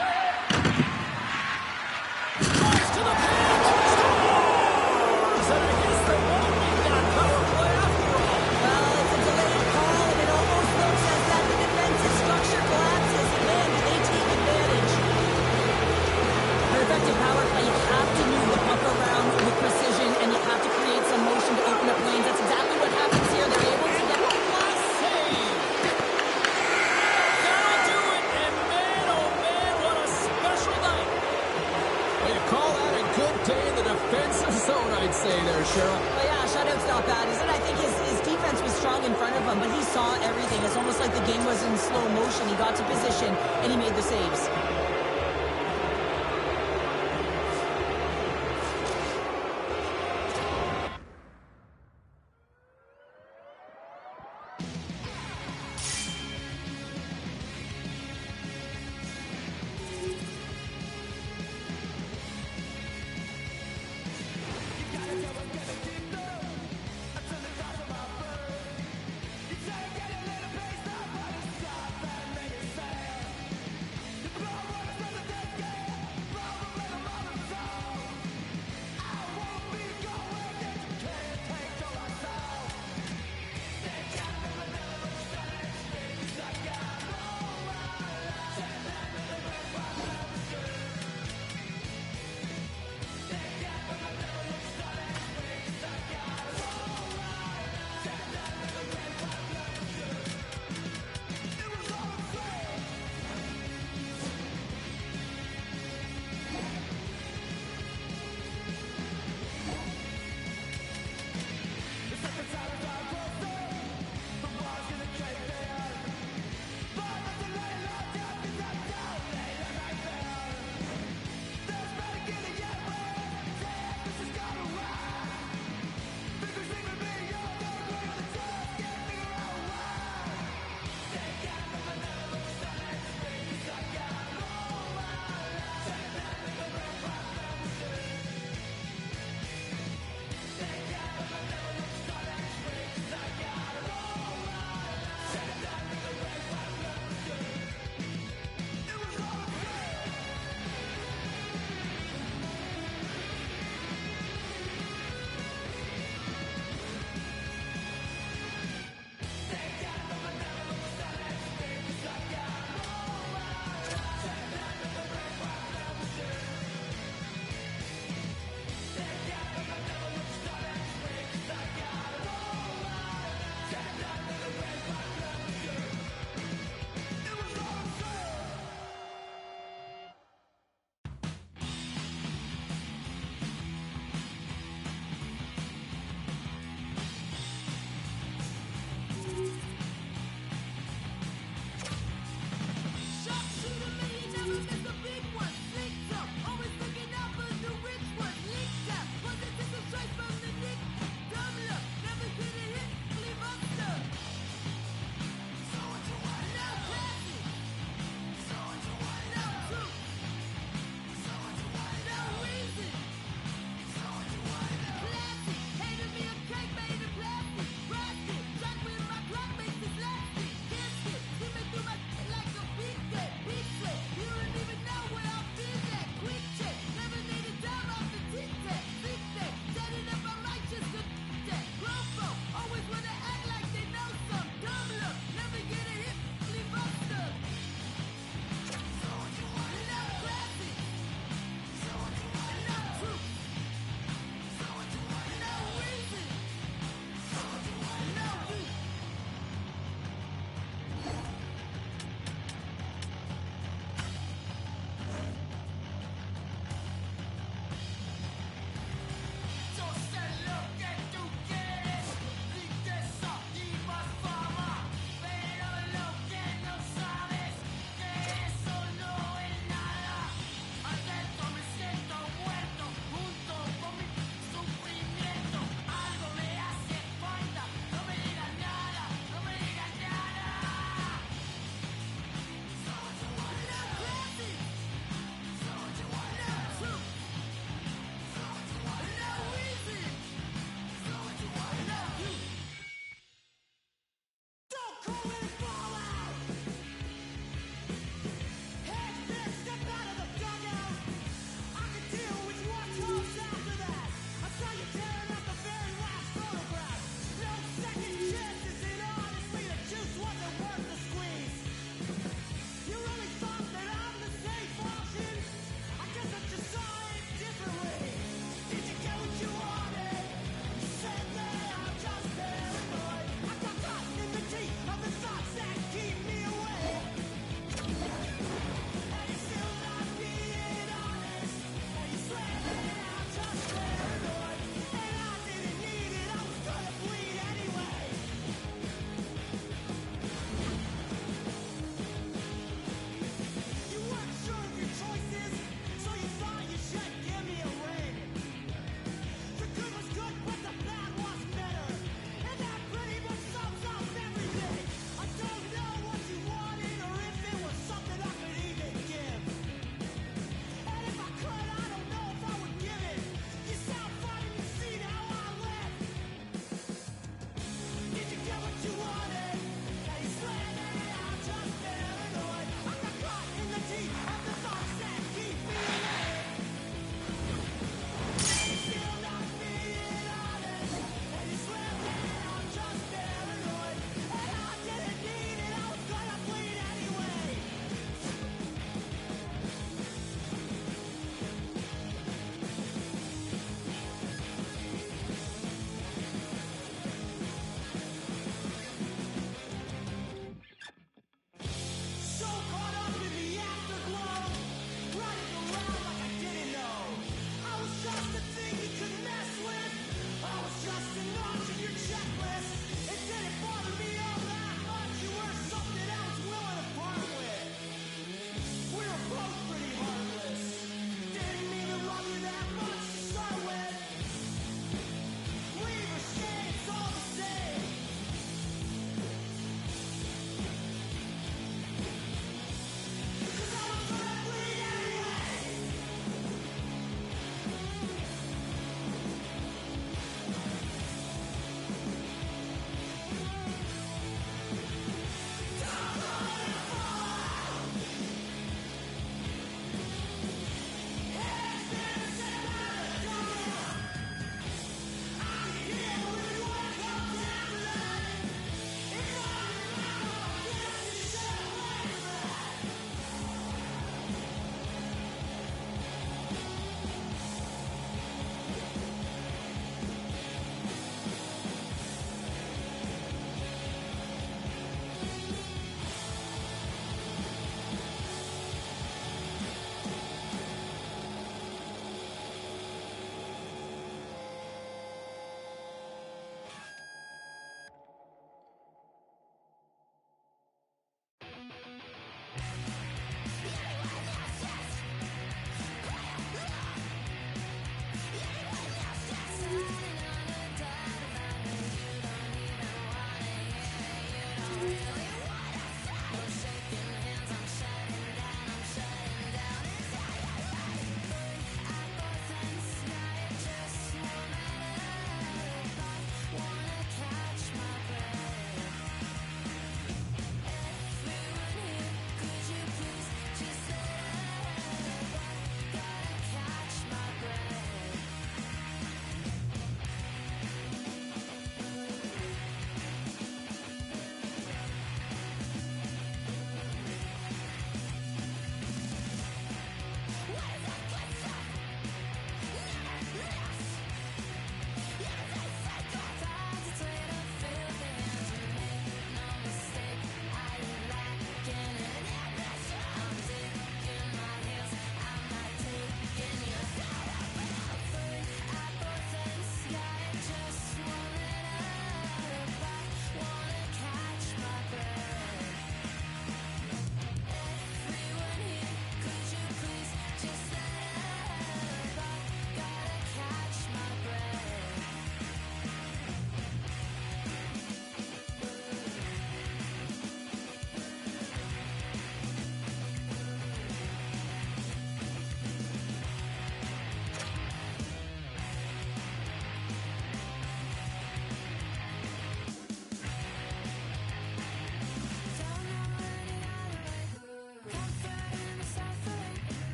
Drives to the pin, scores! And I guess there won't be that power play after all. Well, it's a delayed call, and it almost looks as that the defensive structure collapses. Man, do they take advantage. For effective power play, you have to move the puck around with precision, and you have to create some motion to open up lanes. That's exactly what happens here. They're able to get One last save! That'll do it, and man, oh man, what a special night! Well, you call that a good day in the defensive zone, I'd say there, Cheryl. Well, yeah, shutout's not bad, is it? I think his defense was strong in front of him, but he saw everything. It's almost like the game was in slow motion. He got to position, and he made the saves.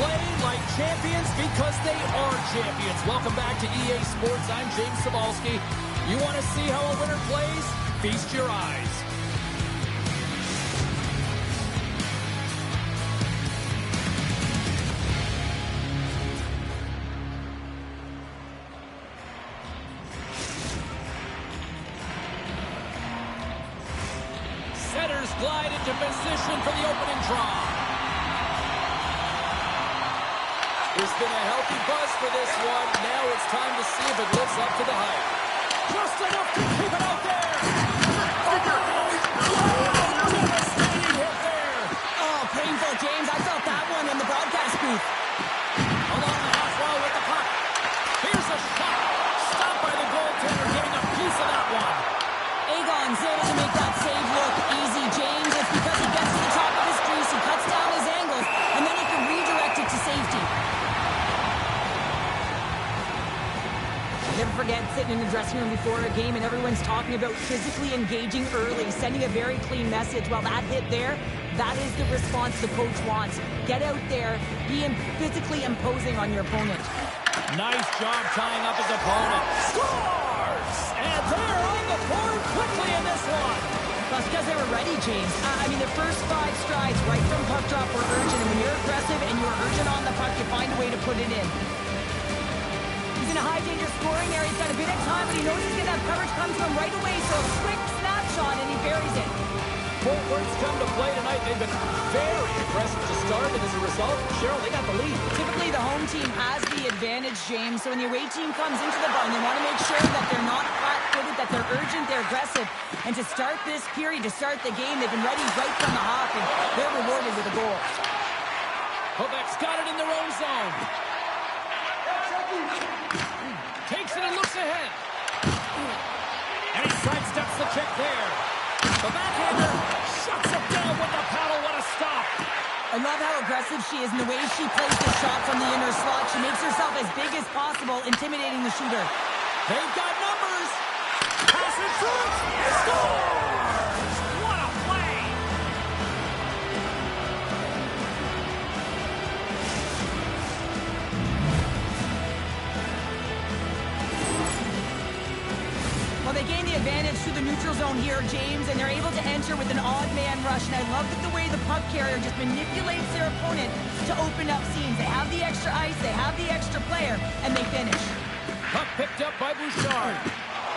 play like champions because they are champions. Welcome back to EA Sports. I'm James Cebulski. You want to see how a winner plays? Feast your eyes. Setters glide into position for the opening draw. There's been a healthy buzz for this one. Now it's time to see if it lives up to the hype. Just enough to keep it out there. Devastating hit there. Oh, painful, James. I felt that one in the broadcast booth. Along the half wall with the puck. Here's a shot. Stopped by the goaltender, getting a piece of that one. Egon's able to make that save look easy, James. It's because he gets to the top of his crease, he cuts down his angles, and then he can redirect it to safety. Never forget sitting in the dressing room before a game and everyone's talking about physically engaging early, sending a very clean message. Well, that hit there, that is the response the coach wants. Get out there, be physically imposing on your opponent. Nice job tying up his opponent. Scores! And they're on the board quickly in this one. That's because they were ready, James. I mean, the first 5 strides right from puck drop were urgent, and when you're aggressive and you're urgent on the puck, you find a way to put it in. He's in a high-danger scoring area. He's got a bit of time, but he knows he's going to have coverage come to him right away, so a quick snapshot, and he buries it. Forwards come to play tonight. They've been very aggressive to start, and as a result, Cheryl, they got the lead. Typically, the home team has the advantage, James, so when the away team comes into the barn, they want to make sure that they're not flat-footed, that they're urgent, they're aggressive. And to start this period, to start the game, they've been ready right from the hop, and they're rewarded with a goal. Quebec's got it in their own zone. Takes it and looks ahead. And he sidesteps the check there. The backhander shuts it down with the paddle. What a stop. I love how aggressive she is and the way she plays the shot from the inner slot. She makes herself as big as possible, intimidating the shooter. They've got numbers. Pass it through. Scores! What a play. Well, they gain the advantage through the neutral zone here, James, and they're able to enter with an odd man rush. And I love the way the puck carrier just manipulates their opponent to open up seams. They have the extra ice, they have the extra player, and they finish. Puck picked up by Bouchard.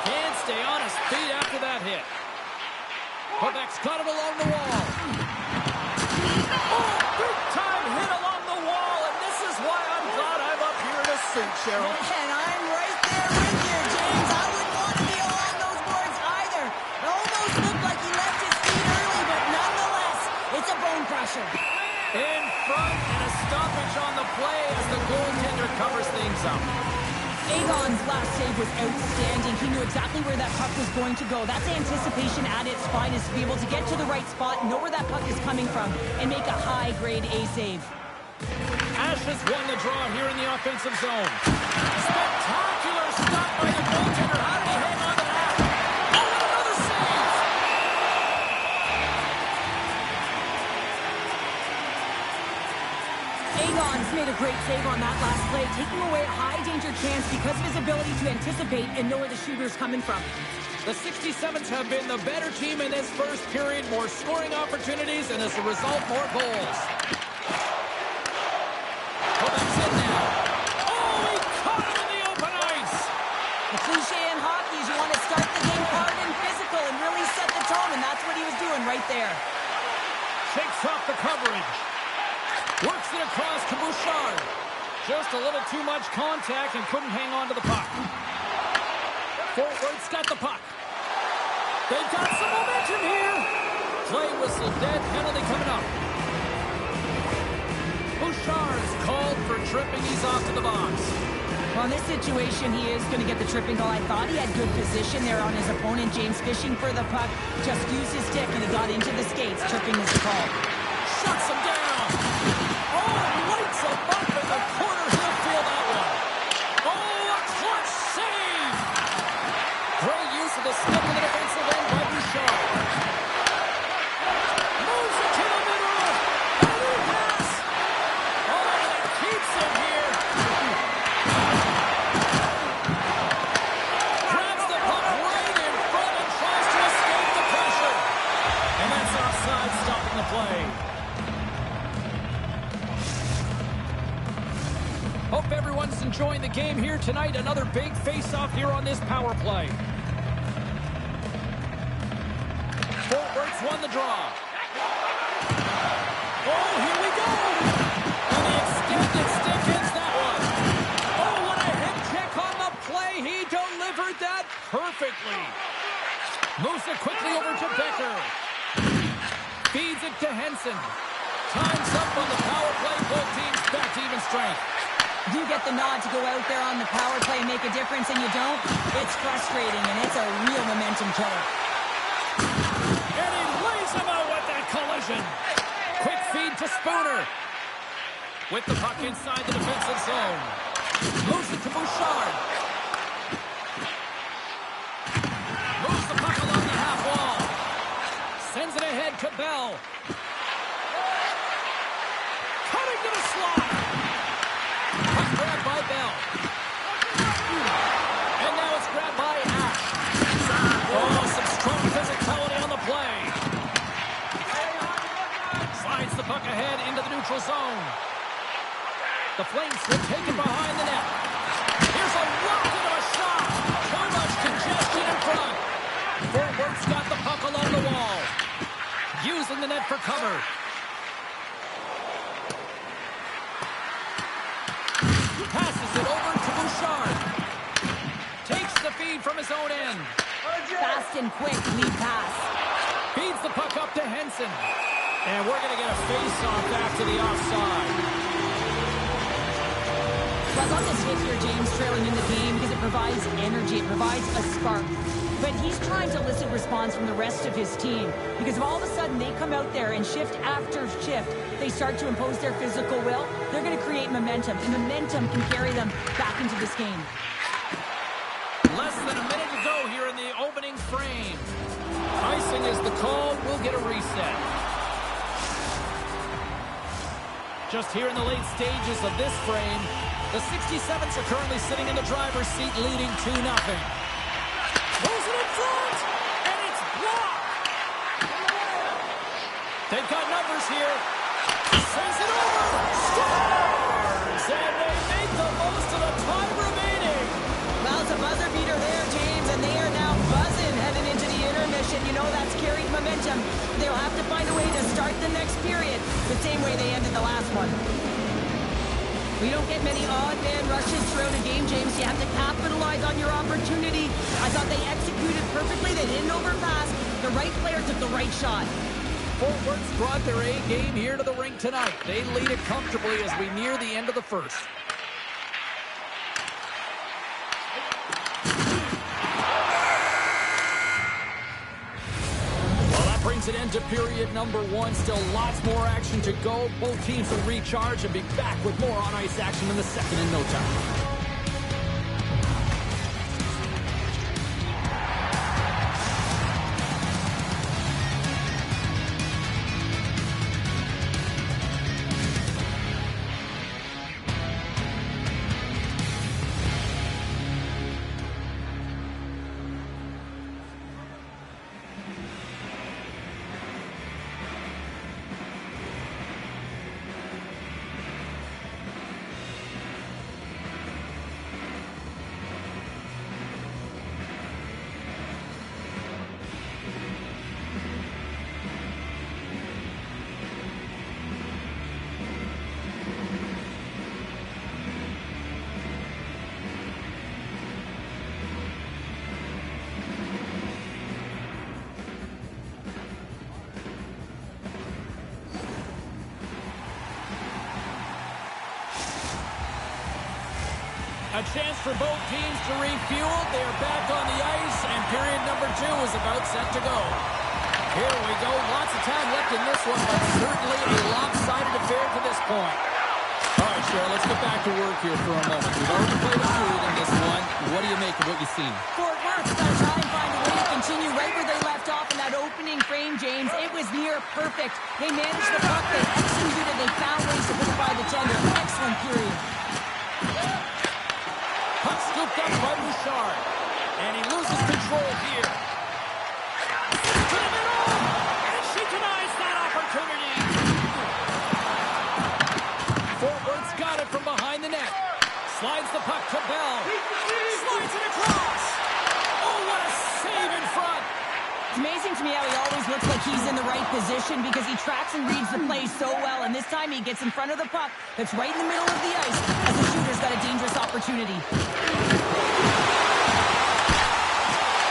Can't stay on his feet after that hit. Quebec's got it along the wall. Oh, big time hit along the wall, and this is why I'm glad I'm up here in a suit, Cheryl. And I'm right there with you, James. I wouldn't want to be along those boards either. It almost looked like he left his feet early, but nonetheless, it's a bone crusher. In front and a stoppage on the play as the goaltender covers things up. Egon's last save was outstanding. He knew exactly where that puck was going to go. That's anticipation at its finest, to be able to get to the right spot, know where that puck is coming from, and make a high-grade A save. Ash has won the draw here in the offensive zone. Spectacular stop by the goaltender. How did he hang on to that? Oh, and another save! Egon's made a great save on that last play, taking away a high-danger chance because of his ability to anticipate and know where the shooter's coming from. The 67s have been the better team in this first period. More scoring opportunities, and as a result, more goals. Quebec's in now. Oh, he caught him in the open ice! The cliche in hockey is you want to start the game hard and physical and really set the tone, and that's what he was doing right there. Shakes off the coverage. Works it across to Bouchard. Just a little too much contact and couldn't hang on to the puck. Forward's got the puck. They've got some momentum here. Play whistle dead. Penalty coming up. Bouchard's called for tripping. He's off to the box. Well, in this situation, he is going to get the tripping goal. I thought he had good position there on his opponent. James fishing for the puck. Just used his stick, and he got into the skates. Tripping is the call. Shuts him down. Oh, lights him up in the corner. He'll feel that one. Oh, a clutch save. Great use of the stick in the defensive end by Bouchard. Moves it to the middle. A new pass. Oh, and it everyone's enjoying the game here tonight. Another big face-off here on this power play. Fort Worth's won the draw. Oh, here we go. And the extended stick hits that one. Oh, what a head check on the play. He delivered that perfectly. Moves it quickly over to Becker. Feeds it to Henson. Time's up on the power play. Both teams back to even strength. You get the nod to go out there on the power play and make a difference, and you don't. It's frustrating, and it's a real momentum killer. And he lays him out with that collision. Quick feed to Spooner. With the puck inside the defensive zone. Moves it to Bouchard. Moves the puck along the half wall. Sends it ahead to Bell. Cutting to the slot. Puck grabbed by Bell. And now it's grabbed by Ash. Oh, some strong physicality on the play. Slides the puck ahead into the neutral zone. The Flames will take it behind the net. Here's a rocket of a shot. Too much congestion in front. Fort Worth's got the puck along the wall. Using the net for cover. Passes it over to Bouchard. Takes the feed from his own end. Fast and quick lead pass. Feeds the puck up to Henson. And we're going to get a face-off after the offside. Well, I love this hit here, James, trailing in the game because it provides energy. It provides a spark. But he's trying to elicit response from the rest of his team because if all of a sudden they come out there and shift after shift, they start to impose their physical will, they're going to create momentum, and momentum can carry them back into this game. Less than a minute to go here in the opening frame. Icing is the call. We'll get a reset. Just here in the late stages of this frame, the 67s are currently sitting in the driver's seat leading 2-0. Throws it in front, and it's blocked. They've got numbers here. Sends it over. Scores! And they make the most of the time remaining. Well, it's a buzzer beater there, James, and they are now buzzing heading into the intermission. You know that's carried momentum. They'll have to find a way to start the next period the same way they ended the last one. We don't get many odd man rushes throughout a game, James. You have to capitalize on your opportunity. I thought they executed perfectly. They didn't overpass. The right player took the right shot. Fort Worth's brought their A game here to the rink tonight. They lead it comfortably as we near the end of the first. Brings an end to period number one. Still lots more action to go. Both teams will recharge and be back with more on-ice action in the second in no time. A chance for both teams to refuel. They are back on the ice, and period number two is about set to go. Here we go. Lots of time left in this one, but certainly a lopsided affair to this point. All right, Chel, let's get back to work here for a moment. We've already played a period in this one. What do you make of what you've seen? Fort Worth's got to try and find a way to continue right where they left off in that opening frame, James. It was near perfect. They managed the puck. They executed. They found ways to put it by the tender. Excellent period. Puck scooped up by Bouchard. And he loses control here. To the middle! And she denies that opportunity. Fort Worth's got it from behind the net. Slides he's in the right position because he tracks and reads the play so well, and this time he gets in front of the puck that's right in the middle of the ice as the shooter's got a dangerous opportunity.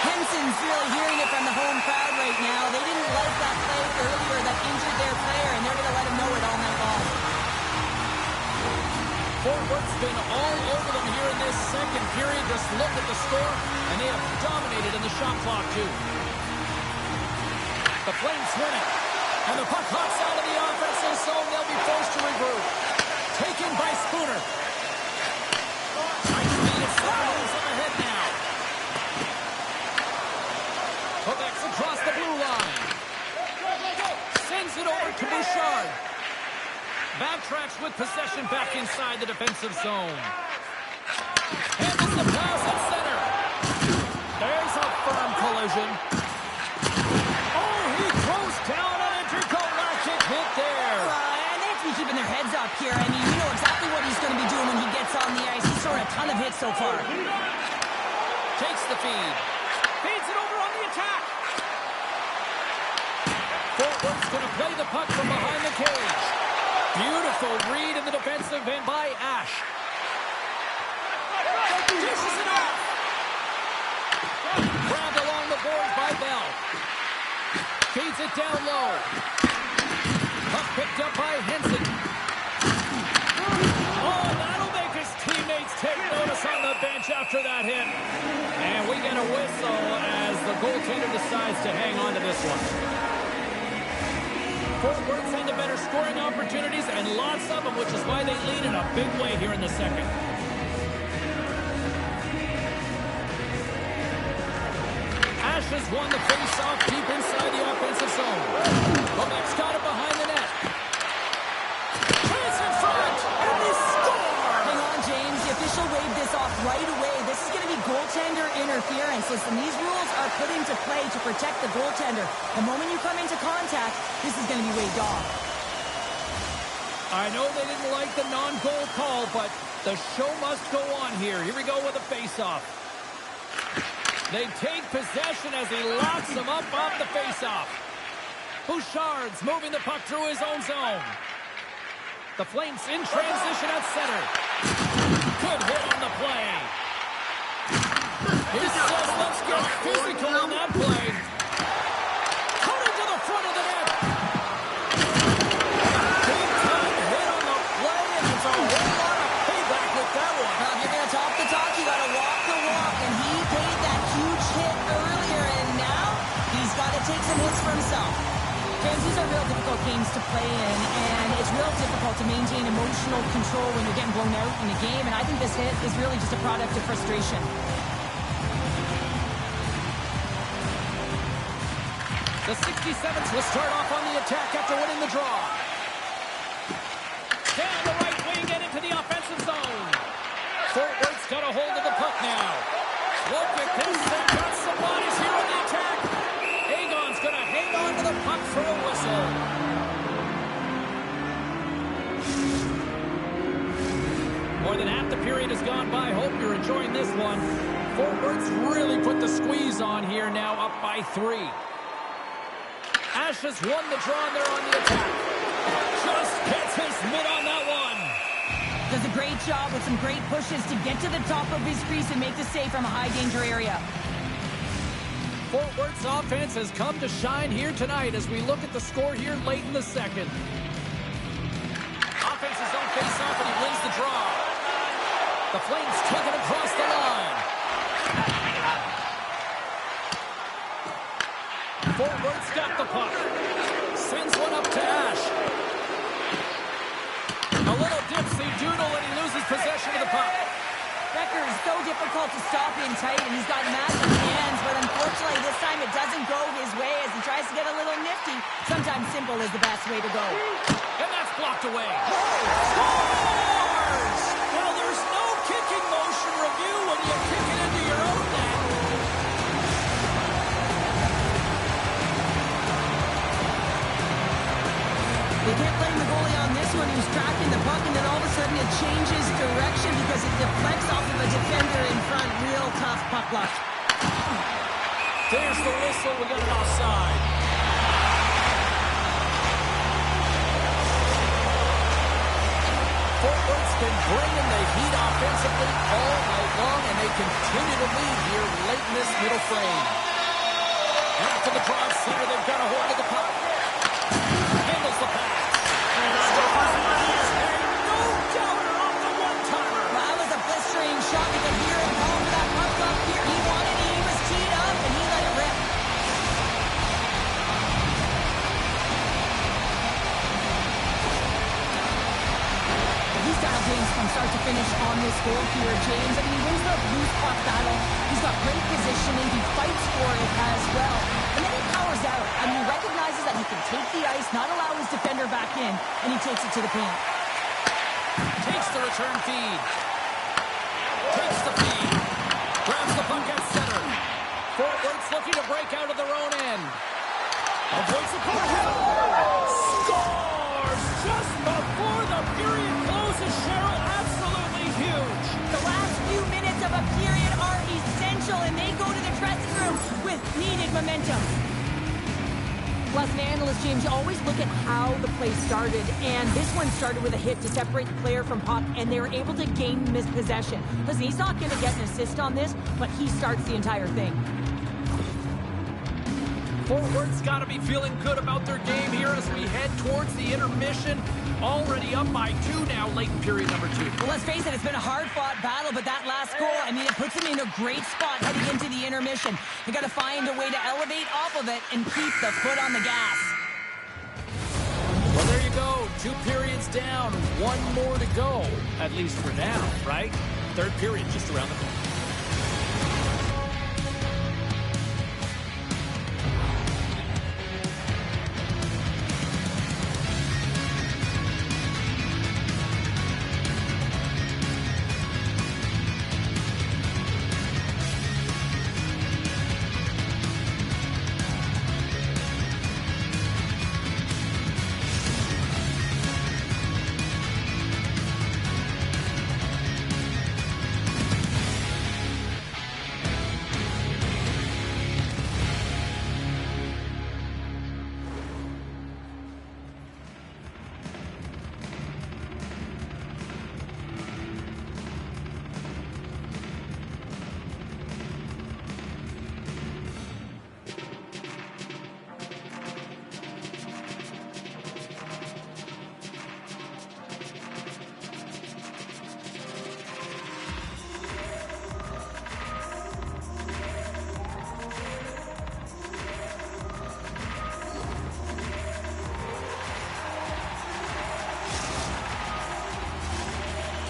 Henson's really hearing it from the home crowd right now. They didn't like that play earlier that injured their player, and they're going to let him know it all night long. Fort Worth's been all over them here in this second period. Just look at the score, and they have dominated in the shot clock, too. The Flames win it, and the puck hops out of the offensive zone. They'll be forced to regroup. Taken by Spooner. Nice speed of Slaughter's up ahead now. Quebec's across the blue line. Sends it over to Bouchard. Backtracks with possession back inside the defensive zone. Handles the pass at center. There's a firm collision. Oh, he throws down an intergalactic hit there. And they have to be keeping their heads up here. I mean, you know exactly what he's going to be doing when he gets on the ice. He's thrown a ton of hits so far. Takes the feed. Feeds it over on the attack. Fort Worth's going to play the puck from behind the cage. Beautiful read in the defensive end by Ash. Dishes it off. Grabbed along the boards by Bell. Feeds it down low. Puck picked up by Henson. Oh, that'll make his teammates take notice on the bench after that hit. And we get a whistle as the goaltender decides to hang on to this one. Fort Worth had the better scoring opportunities and lots of them, which is why they lead in a big way here in the second. Ash has won the face-off deep inside the offensive zone. Quebec's got it behind the net. Chance in front, and they score! Hang on, James. The official waved this off right away. This is going to be goaltender interference. Listen, these rules are put into play to protect the goaltender. The moment you come into contact, this is going to be waved off. I know they didn't like the non-goal call, but the show must go on here. Here we go with a face-off. They take possession as he locks them up off the face-off. Bouchard's moving the puck through his own zone. The Flames in transition at center. Good hit on the play. He says, let's get physical on that play. Cutting to the front of the net. Big time hit on the play, and it's a whole lot of payback with that one. If you're going to talk the talk, you got to walk the walk. And he paid that huge hit earlier, and now he's got to take some hits for himself. James, these are real difficult games to play in, and it's real difficult to maintain emotional control when you're getting blown out in a game, and I think this hit is really just a product of frustration. The 67th will start off on the attack after winning the draw. Down the right wing and into the offensive zone. Fort Worth's got a hold of the puck now. Look at this, they've got some bodies here on the attack. Agon's going to hang on to the puck for a whistle. More than half the period has gone by. Hope you're enjoying this one. Fort Worth's really put the squeeze on here now, up by 3. Ash has won the draw and they're on the attack. Just gets his mitt on that one. Does a great job with some great pushes to get to the top of his crease and make the save from a high-danger area. Fort Worth's offense has come to shine here tonight as we look at the score here late in the second. Offense is on face-off and he wins the draw. The Flames take it across the line. Fort Worth's got the puck. Sends one up to Ash. A little dipsy doodle and he loses possession of the puck. Becker is so difficult to stop in tight, and he's got massive hands, but unfortunately this time it doesn't go his way as he tries to get a little nifty. Sometimes simple is the best way to go. And that's blocked away. Scores! Well, there's no kicking motion review when you kick it into your own net. They can't blame the goalie on this one. He was tracking the puck, and then all of a sudden it changes direction because it deflects off of a defender in front. Real tough puck luck. There's the whistle. We got an offside. been bringing the heat offensively all night long, and they continue to lead here late in this middle frame. And after the draw center, they've got a hold of the puck. Handles the pass. No doubter off the one-timer. Well, that was a blistering shot. You could hear him calling for that puck up here. He wanted it. He was teed up, and he let it rip. He's dialed in from start to finish on this goal here, James. I mean, he wins the loose puck battle. He's got great positioning. He fights for it as well. And then he powers out. I mean, he recognizes that he can take the ice, not allow his defender back in, and he takes it to the paint. Takes the return feed. Takes the feed. Grabs the puck at center. Forwards looking to break out of their own end. Avoids the puck. Scores just before the period closes. Cheryl, absolutely huge. The last few minutes of a period are essential, and they go to the dressing room with needed momentum. Well, as an analyst, James, you always look at how the play started, and this one started with a hit to separate the player from puck, and they were able to gain possession. Listen, he's not going to get an assist on this, but he starts the entire thing. Forwards got to be feeling good about their game here as we head towards the intermission. Already up by 2 now, late in period number 2. Well, let's face it, it's been a hard-fought battle, but that last goal, I mean, it puts them in a great spot heading into the intermission. They got to find a way to elevate off of it and keep the foot on the gas. Well, there you go. 2 periods down, 1 more to go, at least for now, right? Third period just around the corner.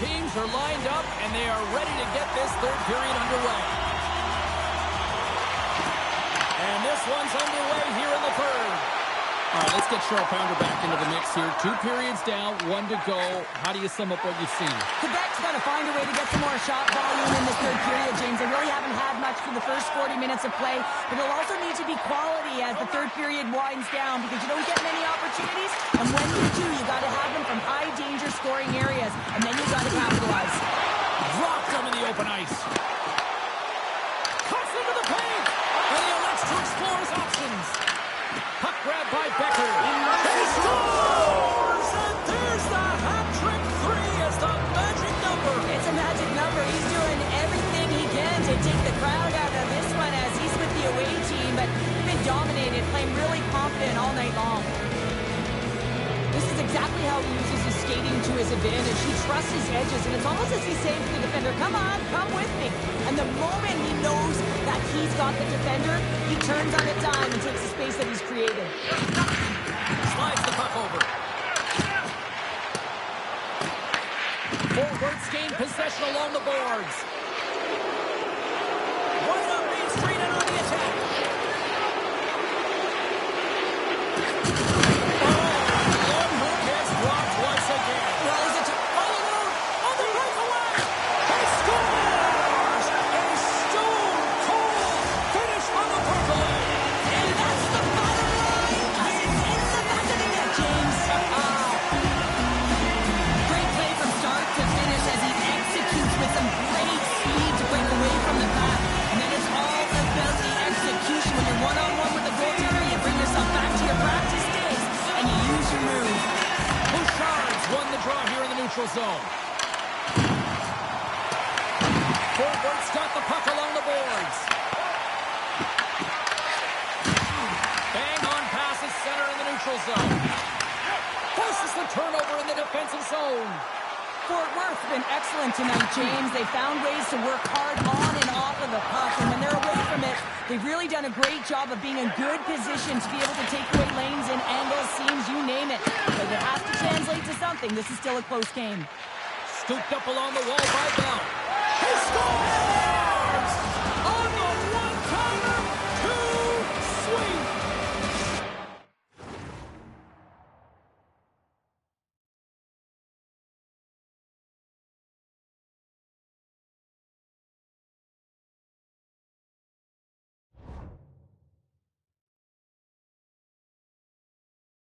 Teams are lined up, and they are ready to get this third period underway. And this one's underway here in the third. All right, let's get Cheryl Pounder back into the mix here. 2 periods down, 1 to go. How do you sum up what you've seen? Quebec's got to find a way to get some more shot volume in this third period, James. They really haven't had much for the first 40 minutes of play, but it'll also need to be quality as the third period winds down because you don't get many opportunities, and when you do, you got to have them from high-danger scoring areas, and then you got to capitalize. Dropped them in the open ice. Cuts into the paint, and he elects to explore his options. Puck grab by Becker. He scores! And there's the hat-trick 3 as the magic number. It's a magic number. He's doing everything he can to take the crowd out of this one as he's with the away team, but he's been dominated, playing really confident all night long. This is exactly how he uses his skating to his advantage. He trusts his edges, and it's almost as he's saying to the defender, come on, come with me. And the moment he knows that he's got the defender, he turns on a dime and takes the space that he's created. Slides the puck over. Forwards gain possession along the boards. Right up Main Street and on the attack. One who gets dropped once again. Rolls it to On the breakaway. He scores! A stone-cold finish on the breakaway. and that's the bottom line, because it's in the back of the net, James. Great play from start to finish as he executes with some great speed to break away from the pack. And then it's all about the execution. When you're one-on-one with the goaltender, you bring yourself back to your practice days, and you use your move. Bouchard's won the draw here in the neutral zone. Forward's got the puck along the boards. Bang on passes center in the neutral zone. Forces the turnover in the defensive zone. Fort Worth's been excellent tonight, James. They found ways to work hard on and off of the puck, and when they're away from it, they've really done a great job of being in good position to be able to take away lanes and angles, seams, you name it. But it has to translate to something. This is still a close game. Scooped up along the wall by Bell.